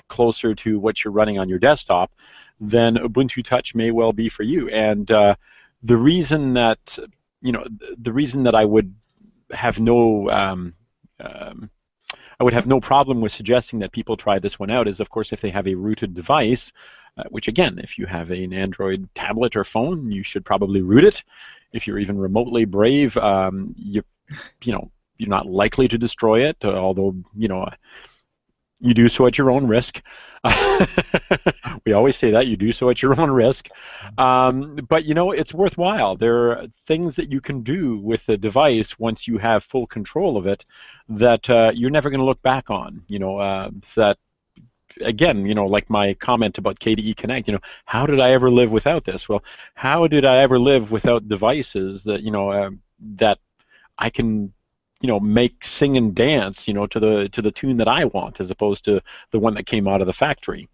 closer to what you're running on your desktop, then Ubuntu Touch may well be for you. And the reason that I would have no problem with suggesting that people try this one out is, of course, if they have a rooted device, which again, if you have an Android tablet or phone, you should probably root it. If you're even remotely brave, you're not likely to destroy it, although you do so at your own risk. We always say that, you do so at your own risk. But it's worthwhile. There are things that you can do with the device once you have full control of it that you're never going to look back on. That, again, like my comment about KDE Connect, how did I ever live without this? Well, how did I ever live without devices that, that I can make sing and dance, to the tune that I want, as opposed to the one that came out of the factory.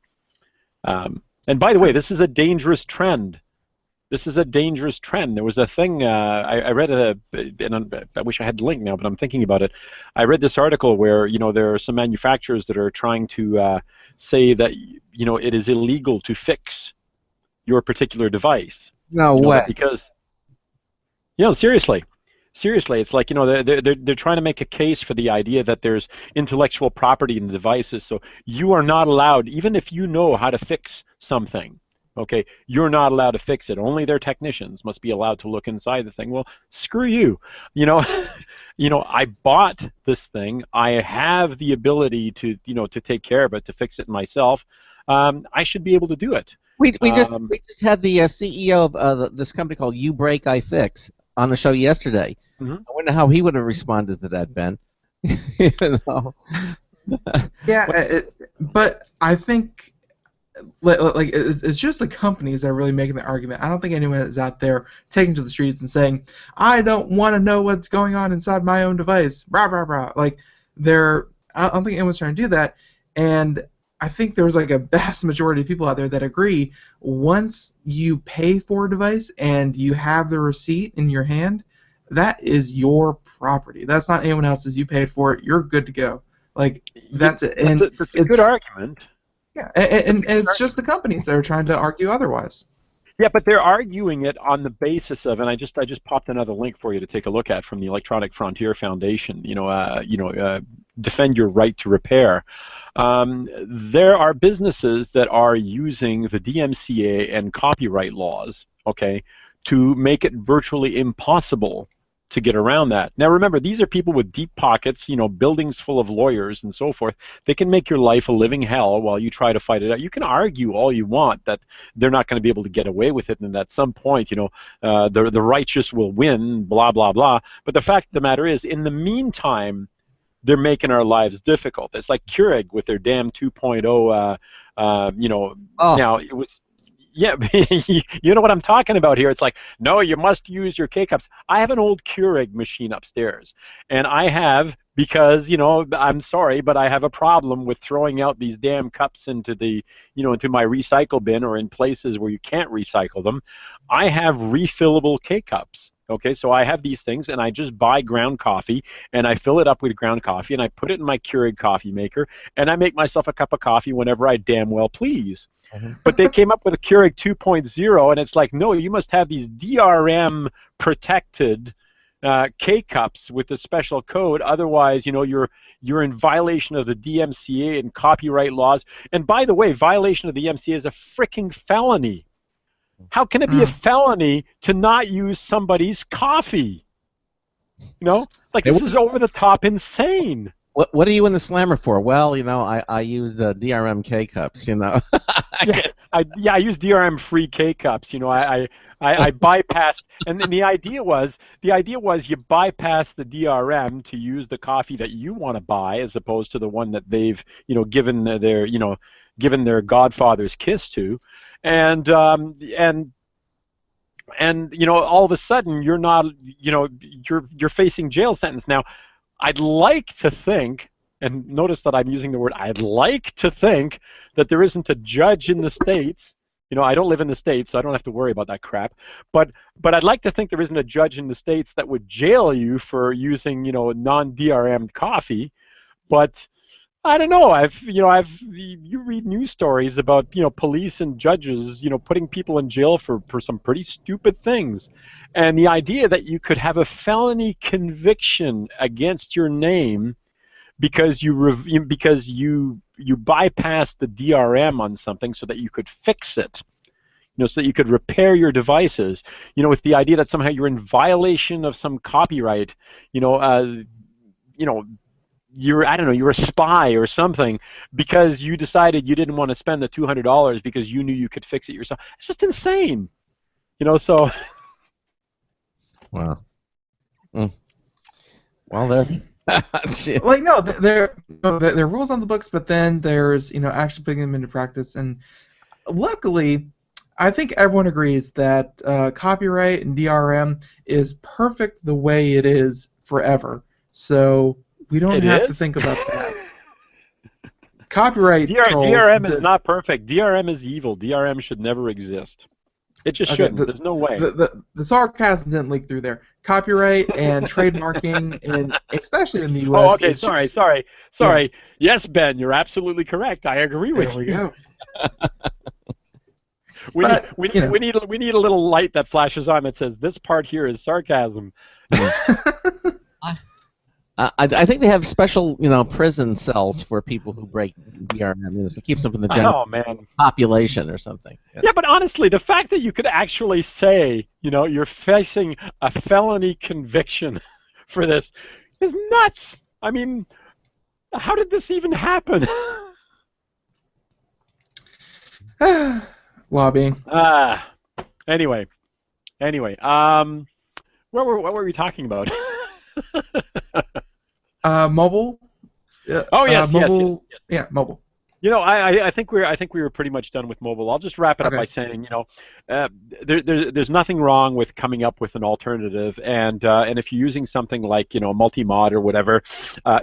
And by the way, this is a dangerous trend. This is a dangerous trend. There was a thing I read, and I wish I had the link now, but I'm thinking about it. I read this article where there are some manufacturers that are trying to say that it is illegal to fix your particular device. No way. Because seriously, it's like they're trying to make a case for the idea that there's intellectual property in the devices, so you are not allowed, even if you know how to fix something, okay, you're not allowed to fix it. Only their technicians must be allowed to look inside the thing. Well, screw you. I bought this thing. I have the ability to to take care of it, to fix it myself. I should be able to do it. We just had the CEO of this company called You Break I Fix on the show yesterday. Mm-hmm. I wonder how he would have responded to that, Ben. Yeah, but I think it's just the companies that are really making the argument. I don't think anyone is out there taking to the streets and saying, I don't want to know what's going on inside my own device. Rah, rah, rah. Like, I don't think anyone's trying to do that. And I think there's like a vast majority of people out there that agree once you pay for a device and you have the receipt in your hand, that is your property. That's not anyone else's. You paid for it. You're good to go. Like, that's it. And that's a good argument. Yeah, and it's just the companies that are trying to argue otherwise. Yeah, but they're arguing it on the basis of, and I just popped another link for you to take a look at from the Electronic Frontier Foundation. Defend your right to repair. There are businesses that are using the DMCA and copyright laws, okay, to make it virtually impossible to get around that. Now remember, these are people with deep pockets, you know, buildings full of lawyers and so forth. They can make your life a living hell while you try to fight it out. You can argue all you want that they're not going to be able to get away with it, and at some point, you know, the righteous will win, blah, blah, blah. But the fact of the matter is, in the meantime, they're making our lives difficult. It's like Keurig with their damn 2.0, you know, now it was, yeah, you know what I'm talking about here. It's like, no, you must use your K-Cups. I have an old Keurig machine upstairs, and I have, because, you know, I'm sorry, but I have a problem with throwing out these damn cups into the, you know, into my recycle bin or in places where you can't recycle them. I have refillable K-Cups. Okay, so I have these things, and I just buy ground coffee, and I fill it up with ground coffee, and I put it in my Keurig coffee maker, and I make myself a cup of coffee whenever I damn well please. But they came up with a Keurig 2.0, and it's like, no, you must have these DRM protected K-cups with a special code. Otherwise, you know, you're in violation of the DMCA and copyright laws. And by the way, violation of the DMCA is a freaking felony. How can it be a felony to not use somebody's coffee? You know, like, this is over the top insane. What are you in the slammer for? Well, you know, I use DRM K cups. You know. I use DRM free K cups. You know, I bypassed, and then the idea was you bypass the DRM to use the coffee that you want to buy, as opposed to the one that they've, you know, given their godfather's kiss to, and you know, all of a sudden you're not, you know, you're facing jail sentence. Now, I'd like to think, and notice that I'm using the word I'd like to think, that there isn't a judge in the States. You know, I don't live in the States, so I don't have to worry about that crap. But I'd like to think there isn't a judge in the States that would jail you for using, you know, non-DRM coffee. But I don't know. You read news stories about, you know, police and judges, you know, putting people in jail for some pretty stupid things. And the idea that you could have a felony conviction against your name because you bypassed the DRM on something so that you could fix it, you know, so that you could repair your devices, you know, with the idea that somehow you're in violation of some copyright, you know, you're a spy or something because you decided you didn't want to spend the $200 because you knew you could fix it yourself. It's just insane, you know. So. Wow. Well, there. Like, no, there are rules on the books, but then there's, you know, actually putting them into practice. And luckily, I think everyone agrees that copyright and DRM is perfect the way it is forever. So we don't have to think about that. Copyright trolls. DRM is not perfect. DRM is evil. DRM should never exist. It just shouldn't. There's no way. The sarcasm didn't leak through there. Copyright and trademarking, and especially in the U.S. Oh, okay. Sorry. Yeah. Yes, Ben, you're absolutely correct. I agree with you. There we go. we need a little light that flashes on that says this part here is sarcasm. I think they have special, you know, prison cells for people who break DRM. You know, so it keeps them from the general population or something. Yeah, but honestly, the fact that you could actually say, you know, you're facing a felony conviction for this is nuts. I mean, how did this even happen? Lobbying. Anyway. What were we talking about? Mobile. Oh yes, mobile. Yes. Yeah, mobile. You know, I think we were pretty much done with mobile. I'll just wrap it up by saying, you know, there's nothing wrong with coming up with an alternative, and if you're using something like, you know, multi-mod or whatever,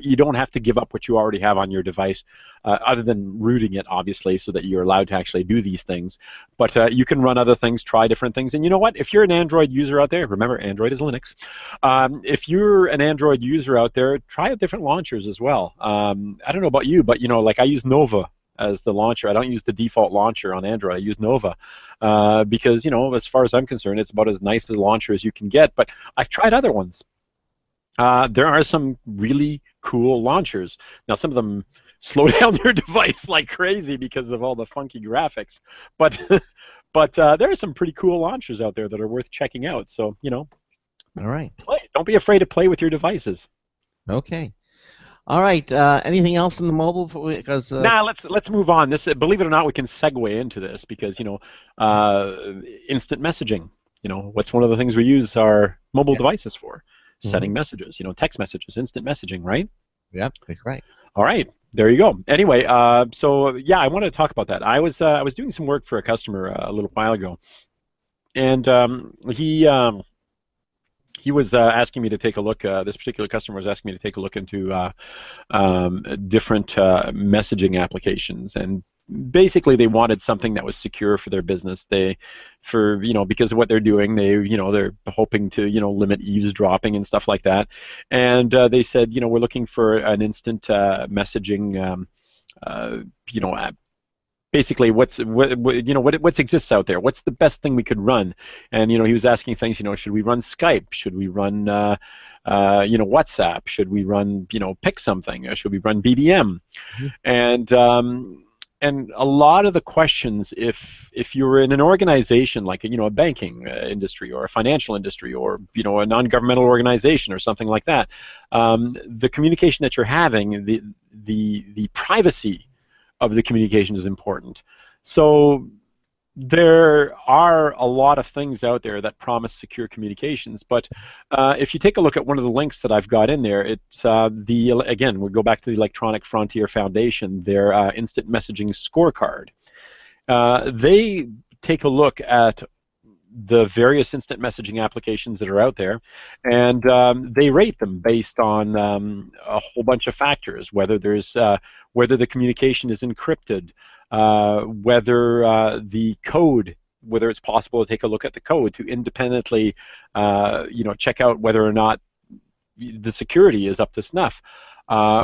you don't have to give up what you already have on your device, other than rooting it, obviously, so that you're allowed to actually do these things. But you can run other things, try different things, and you know what? If you're an Android user out there, remember, Android is Linux. If you're an Android user out there, try out different launchers as well. I don't know about you, but, you know, like, I use Nova as the launcher. I don't use the default launcher on Android. I use Nova because, you know, as far as I'm concerned, it's about as nice a launcher as you can get. But I've tried other ones. There are some really cool launchers. Now, some of them slow down your device like crazy because of all the funky graphics. But there are some pretty cool launchers out there that are worth checking out. So, you know. All right. Play. Don't don't be afraid to play with your devices. Okay. All right. Anything else in the mobile? Because Now let's move on. This, believe it or not, we can segue into this because instant messaging. What's one of the things we use our mobile devices for? Sending messages. Text messages, instant messaging, right? Yeah, that's right. All right, there you go. Anyway, so yeah, I wanted to talk about that. I was doing some work for a customer a little while ago, and he was asking me to take a look. This particular customer was asking me to take a look into different messaging applications, and basically they wanted something that was secure for their business. Because of what they're doing, they're hoping to limit eavesdropping and stuff like that. And they said, we're looking for an instant messaging app. Basically, what exists out there? What's the best thing we could run? And he was asking things. Should we run Skype? Should we run WhatsApp? Should we run pick something? Should we run BBM? And a lot of the questions, if you're in an organization like a banking industry or a financial industry or a non-governmental organization or something like that, the communication that you're having, the privacy of the communication is important. So there are a lot of things out there that promise secure communications, but if you take a look at one of the links that I've got in there, it's again, we'll go back to the Electronic Frontier Foundation, their instant messaging scorecard. They take a look at the various instant messaging applications that are out there, and they rate them based on a whole bunch of factors, whether the communication is encrypted, whether the code, whether it's possible to take a look at the code to independently check out whether or not the security is up to snuff,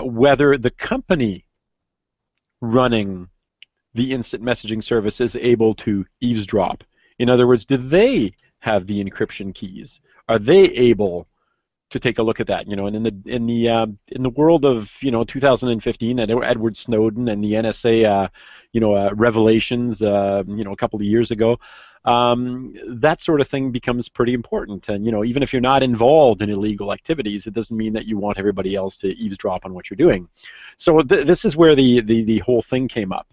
whether the company running the instant messaging service is able to eavesdrop. In other words, do they have the encryption keys? Are they able to take a look at that? And in the world of 2015, and Edward Snowden and the NSA revelations a couple of years ago, that sort of thing becomes pretty important. And even if you're not involved in illegal activities, it doesn't mean that you want everybody else to eavesdrop on what you're doing. So this is where the whole thing came up.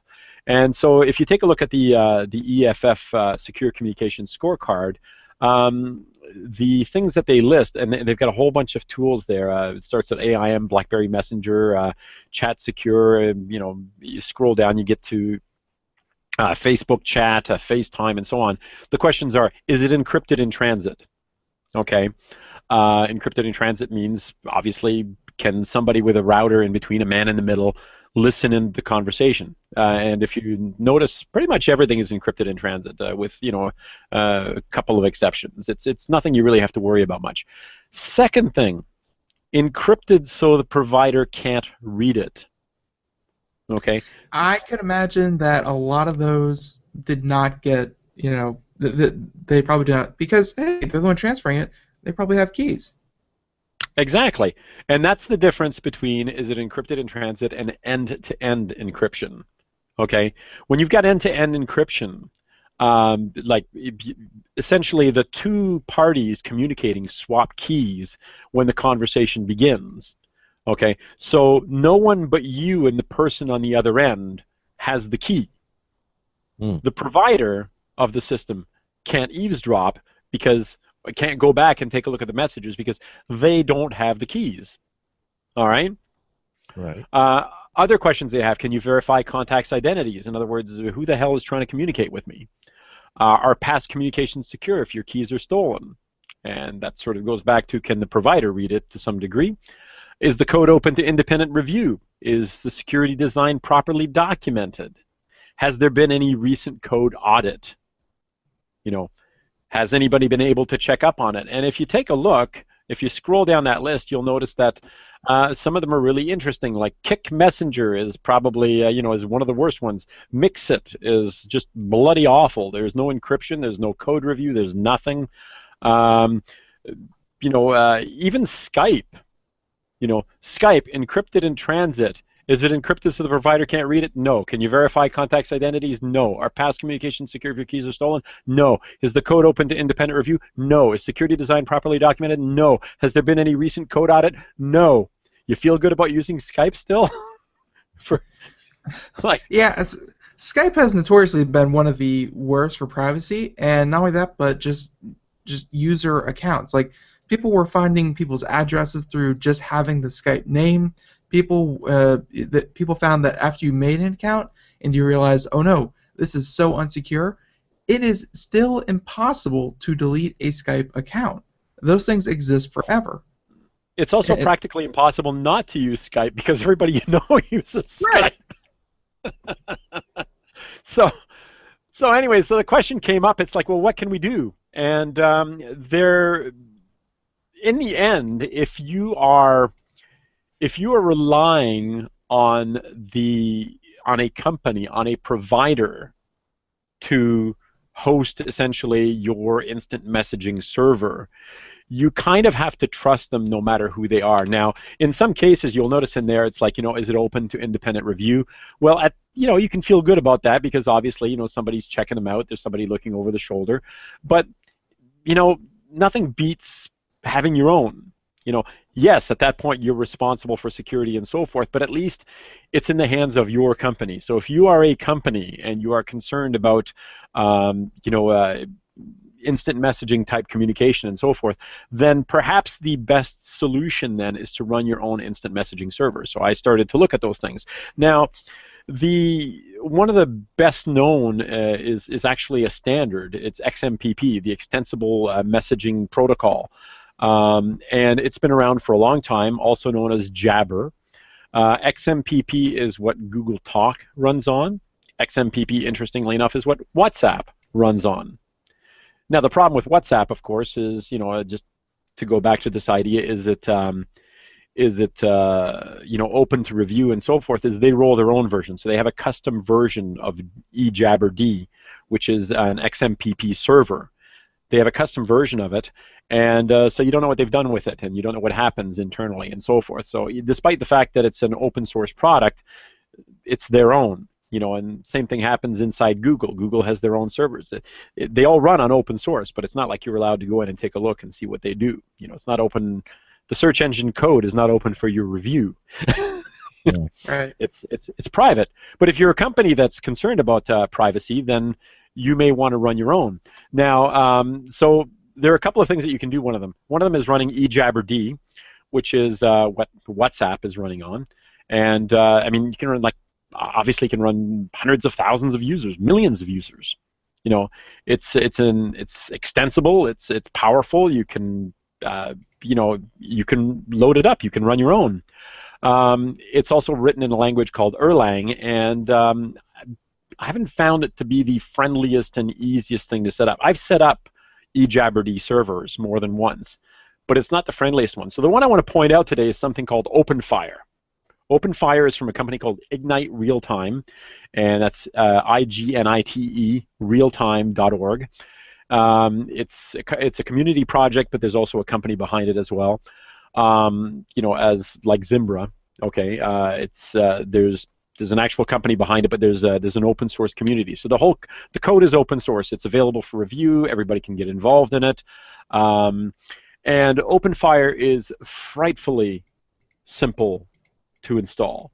And so if you take a look at the EFF Secure Communication Scorecard, the things that they list, and they've got a whole bunch of tools there. It starts at AIM, BlackBerry Messenger, Chat Secure. You scroll down, you get to Facebook Chat, FaceTime, and so on. The questions are: is it encrypted in transit? Okay. Encrypted in transit means, obviously, can somebody with a router in between, a man in the middle, listen in the conversation? And if you notice, pretty much everything is encrypted in transit, with a couple of exceptions. It's nothing you really have to worry about much. Second thing, encrypted so the provider can't read it. Okay. I can imagine that a lot of those did not get, they probably did not, because hey, if they're the one transferring it, they probably have keys. Exactly. And that's the difference between, is it encrypted in transit and end-to-end encryption. Okay? When you've got end-to-end encryption, essentially the two parties communicating swap keys when the conversation begins. Okay? So no one but you and the person on the other end has the key. The provider of the system can't eavesdrop because I can't go back and take a look at the messages because they don't have the keys. All right? Right. Other questions they have: can you verify contacts' identities? In other words, who the hell is trying to communicate with me? Are past communications secure if your keys are stolen? And that sort of goes back to, can the provider read it to some degree? Is the code open to independent review? Is the security design properly documented? Has there been any recent code audit? Has anybody been able to check up on it? And if you take a look, if you scroll down that list, you'll notice that some of them are really interesting. Like Kick Messenger is probably, is one of the worst ones. Mixit is just bloody awful. There's no encryption. There's no code review. There's nothing. Even Skype. Skype encrypted in transit Is it encrypted so the provider can't read it? No. Can you verify contacts' identities? No. Are past communications secure if your keys are stolen? No. Is the code open to independent review? No. Is security design properly documented? No. Has there been any recent code audit? No. You feel good about using Skype still? For like, Yeah, Skype has notoriously been one of the worst for privacy, and not only that, but just user accounts. Like, people were finding people's addresses through just having the Skype name. People found that after you made an account and you realize, oh no, this is so unsecure, it is still impossible to delete a Skype account. Those things exist forever. it's also practically impossible not to use Skype because everybody you know uses Right. Skype. So anyway, so the question came up. It's like, well, what can we do? And in the end, if you are relying on a company, on a provider to host essentially your instant messaging server, you kind of have to trust them no matter who they are. Now, in some cases, you'll notice in there, it's like, is it open to independent review? Well, you can feel good about that because obviously, somebody's checking them out. There's somebody looking over the shoulder. But, nothing beats having your own. Yes, at that point, you're responsible for security and so forth, but at least it's in the hands of your company. So if you are a company and you are concerned about, instant messaging type communication and so forth, then perhaps the best solution then is to run your own instant messaging server. So I started to look at those things. Now, one of the best known is actually a standard. It's XMPP, the Extensible Messaging Protocol. And it's been around for a long time, also known as Jabber. XMPP is what Google Talk runs on. XMPP, interestingly enough, is what WhatsApp runs on. Now, the problem with WhatsApp, of course, is, just to go back to this idea, is it open to review and so forth, is they roll their own version. So they have a custom version of eJabber-D, which is an XMPP server. They have a custom version of it, and so you don't know what they've done with it, and you don't know what happens internally and so forth. So despite the fact that it's an open source product, it's their own. And same thing happens inside Google. Google has their own servers. They all run on open source, but it's not like you're allowed to go in and take a look and see what they do. It's not open. The search engine code is not open for your review. Right. It's private. But if you're a company that's concerned about privacy, then you may want to run your own. Now, so there are a couple of things that you can do. One of them is running eJabber-D, which is what WhatsApp is running on. And you can run obviously can run hundreds of thousands of users, millions of users. It's extensible. It's powerful. You can you can load it up. You can run your own. It's also written in a language called Erlang, and I haven't found it to be the friendliest and easiest thing to set up. I've set up eJabber-D servers more than once, but it's not the friendliest one. So the one I want to point out today is something called OpenFire. OpenFire is from a company called Ignite Realtime, and that's IGNITE realtime.org. It's a community project, but there's also a company behind it as well. As like Zimbra. Okay, there's an actual company behind it, but there's an open source community. So the code is open source. It's available for review. Everybody can get involved in it. And OpenFire is frightfully simple to install,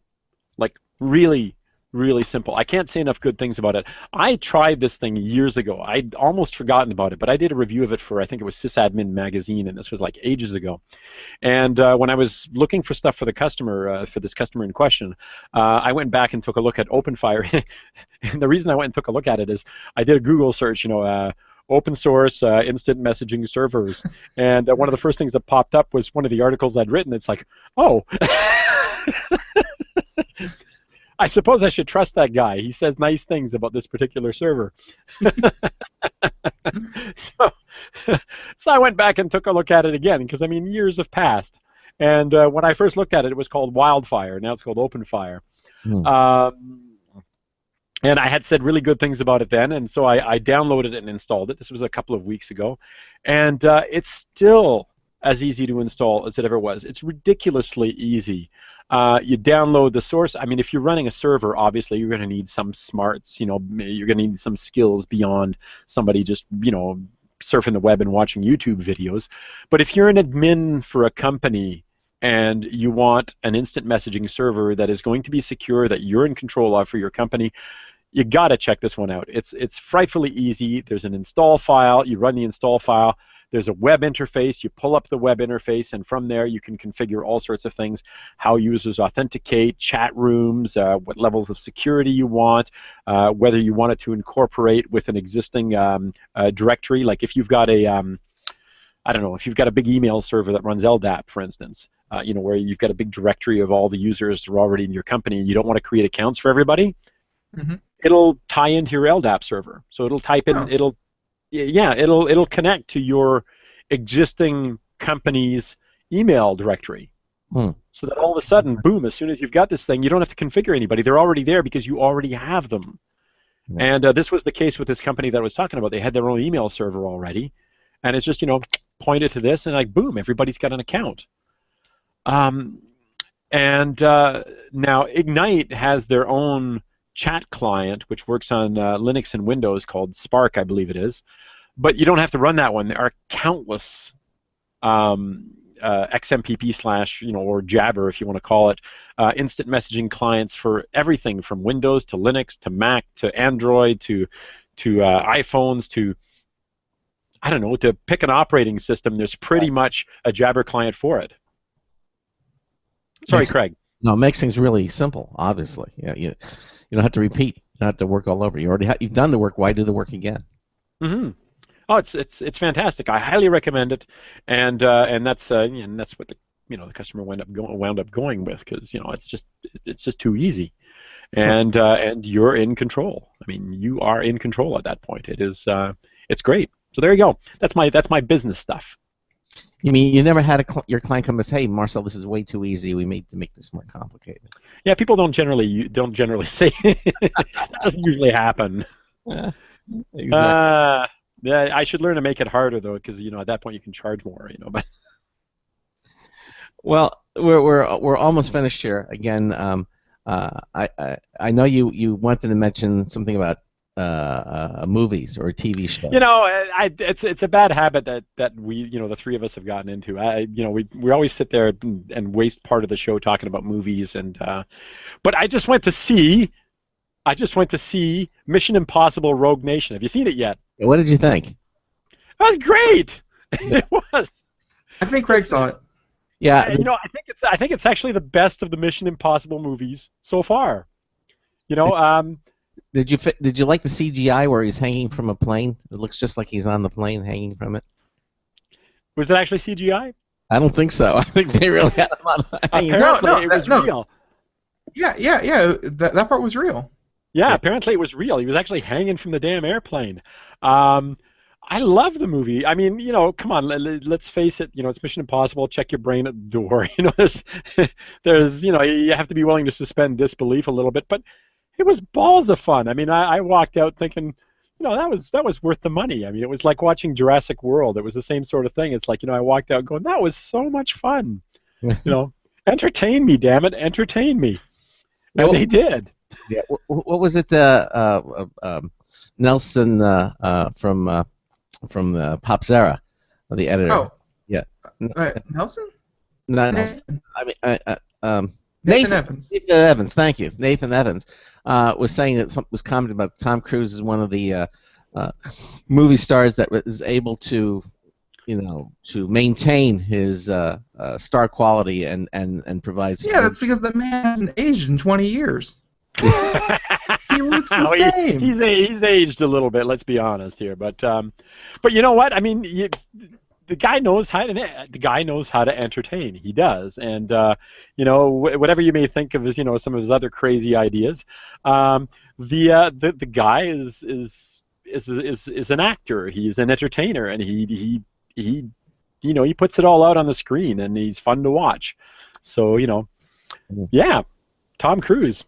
like really, really simple. I can't say enough good things about it. I tried this thing years ago. I'd almost forgotten about it, but I did a review of it for, I think it was Sysadmin magazine, and this was like ages ago. And when I was looking for stuff for the customer, for this customer in question, I went back and took a look at OpenFire. And the reason I went and took a look at it is I did a Google search, open source instant messaging servers, and one of the first things that popped up was one of the articles I'd written. It's like, oh. I suppose I should trust that guy. He says nice things about this particular server. So I went back and took a look at it again because, years have passed. And when I first looked at it, it was called Wildfire. Now it's called OpenFire. And I had said really good things about it then, and so I downloaded it and installed it. This was a couple of weeks ago. And it's still as easy to install as it ever was. It's ridiculously easy. You download the source. I mean, if you're running a server, obviously you're going to need some smarts. You know, you're going to need some skills beyond somebody just, you know, surfing the web and watching YouTube videos. But if you're an admin for a company and you want an instant messaging server that is going to be secure, that you're in control of for your company, you got to check this one out. It's frightfully easy. There's an install file. You run the install file. There's a web interface. You pull up the web interface, and from there you can configure all sorts of things: how users authenticate, chat rooms, what levels of security you want, whether you want it to incorporate with an existing directory. Like if you've got a, I don't know, if you've got a big email server that runs LDAP, for instance, you know, where you've got a big directory of all the users who are already in your company, and you don't want to create accounts for everybody. Mm-hmm. It'll tie into your LDAP server. So it'll type in, it'll connect to your existing company's email directory. So that all of a sudden, boom, as soon as you've got this thing, you don't have to configure anybody. They're already there because you already have them. And this was the case with this company that I was talking about. They had their own email server already. And it's just, you know, pointed to this, and like, boom, everybody's got an account. Now Ignite has their own chat client, which works on Linux and Windows, called Spark, I believe it is. But you don't have to run that one. There are countless XMPP / you know, or Jabber, if you want to call it, instant messaging clients for everything from Windows to Linux to Mac to Android to iPhones to, I don't know, to pick an operating system. There's pretty much a Jabber client for it. Sorry, Craig. No, it makes things really simple. Obviously, yeah, you don't have to repeat. You don't have to work all over. You've done the work. Why do the work again? Mm-hmm. Oh, it's fantastic. I highly recommend it, and that's what the customer wound up going with, because it's just too easy, and you're in control. I mean, you are in control at that point. It's great. So there you go. That's my business stuff. You mean you never had your client come and say, "Hey, Marcel, this is way too easy. We need to make this more complicated." Yeah, people don't generally say that doesn't usually happen. Yeah, exactly. Yeah, I should learn to make it harder though, because at that point you can charge more. But well, we're almost finished here. Again, I know you wanted to mention something about movies or a TV show. It's a bad habit that we, the three of us have gotten into. We always sit there and waste part of the show talking about movies, but I just went to see Mission Impossible: Rogue Nation. Have you seen it yet? What did you think? It was great. It was. I think Craig saw it. Yeah. I think it's actually the best of the Mission Impossible movies so far. Did you like the CGI where he's hanging from a plane? It looks just like he's on the plane hanging from it. Was it actually CGI? I don't think so. I think they really had him on hanging. Apparently, it was real. Yeah. That part was real. Yeah, apparently it was real. He was actually hanging from the damn airplane. I love the movie. I mean, come on, let's face it. It's Mission Impossible. Check your brain at the door. There's, you have to be willing to suspend disbelief a little bit, but it was balls of fun. I mean, I walked out thinking, that was worth the money. I mean, it was like watching Jurassic World. It was the same sort of thing. It's like, I walked out going, that was so much fun. Entertain me, damn it, entertain me. And they did. Yeah. What was it? Nelson from Popzera, the editor. Oh. Yeah. Nelson? No, Nelson. I mean, Nathan Evans. Nathan Evans. Thank you. Nathan Evans was saying that something was commented about Tom Cruise is one of the movie stars that was able to, to maintain his star quality and provide. Yeah, that's because the man hasn't aged in 20 years. He looks the same. He's aged a little bit. Let's be honest here, but you know what? I mean, the guy knows how to entertain. He does, and whatever you may think of as some of his other crazy ideas, the guy is an actor. He's an entertainer, and he puts it all out on the screen, and he's fun to watch. So yeah, Tom Cruise.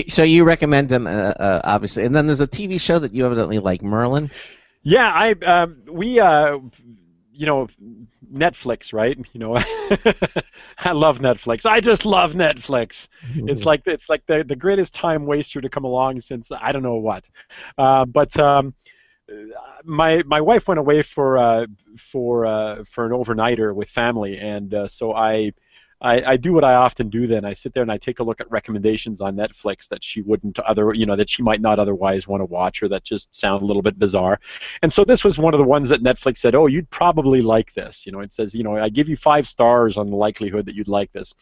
So you recommend him, obviously, and then there's a TV show that you evidently like, Merlin. Yeah, Netflix, right? I love Netflix. I just love Netflix. It's like the greatest time waster to come along since I don't know what. But my wife went away for an overnighter with family, and so I do what I often do then. I sit there and I take a look at recommendations on Netflix that she wouldn't that she might not otherwise want to watch, or that just sound a little bit bizarre. And so this was one of the ones that Netflix said, "Oh, you'd probably like this." It says, I give you 5 stars on the likelihood that you'd like this.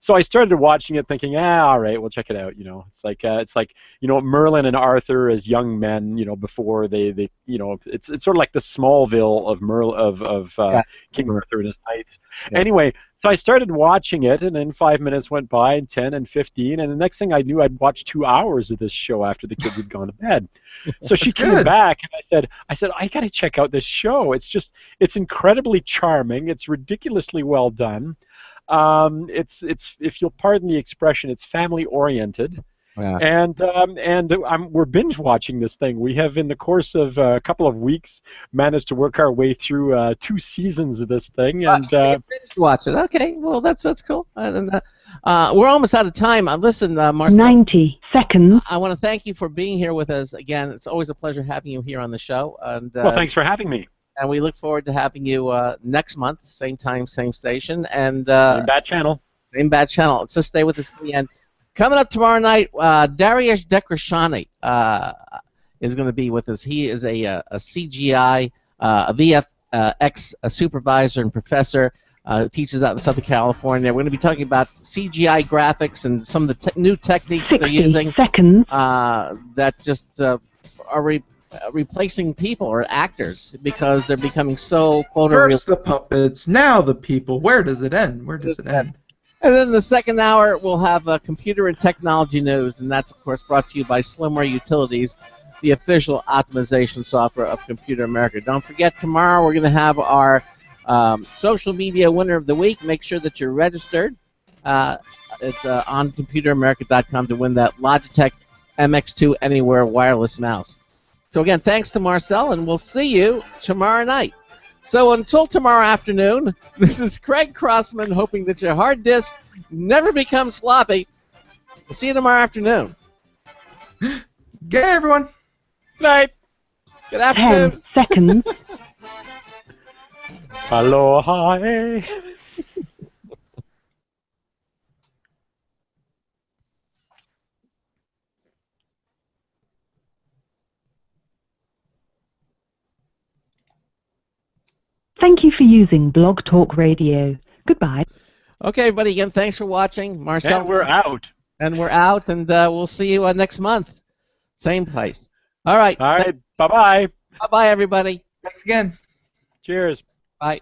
So I started watching it, thinking, all right, we'll check it out. It's like Merlin and Arthur as young men, before they it's sort of like the Smallville of King Arthur and his knights. Yeah. Anyway, so I started watching it, and then 5 minutes went by, and 10 and 15, and the next thing I knew, I'd watched 2 hours of this show after the kids had gone to bed. So she came back, and I said, I got to check out this show. It's incredibly charming. It's ridiculously well done. It's if you'll pardon the expression, it's family oriented. Yeah. And we're binge watching this thing. We have, in the course of a couple of weeks, managed to work our way through 2 seasons of this thing. And binge watch it. Okay, well that's cool. We're almost out of time. Listen, Marcel, 90 seconds. I want to thank you for being here with us again. It's always a pleasure having you here on the show. And well, thanks for having me. And we look forward to having you next month, same time, same station, and same bad channel. Same bad channel. So stay with us to the end. Coming up tomorrow night, Dariush Dekrashani is going to be with us. He is a CGI, a VFX supervisor and professor who teaches out in Southern California. We're going to be talking about CGI graphics and some of the new techniques that they're using that just are replacing people or actors because they're becoming so First the puppets, now the people. Where does it end? Where does it end? And then the second hour, we'll have computer and technology news, and that's, of course, brought to you by Slimware Utilities, the official optimization software of Computer America. Don't forget, tomorrow we're going to have our social media winner of the week. Make sure that you're registered on ComputerAmerica.com to win that Logitech MX2 Anywhere wireless mouse. So, again, thanks to Marcel, and we'll see you tomorrow night. So until tomorrow afternoon, this is Craig Crossman hoping that your hard disk never becomes floppy. We'll see you tomorrow afternoon. Good night, everyone. Good night. Good afternoon. 10 seconds. Aloha. Thank you for using Blog Talk Radio. Goodbye. Okay, everybody, again, thanks for watching. Marcel. And we're out. And we're out, and we'll see you next month. Same place. All right. All right. Bye-bye. Bye-bye, everybody. Thanks again. Cheers. Bye.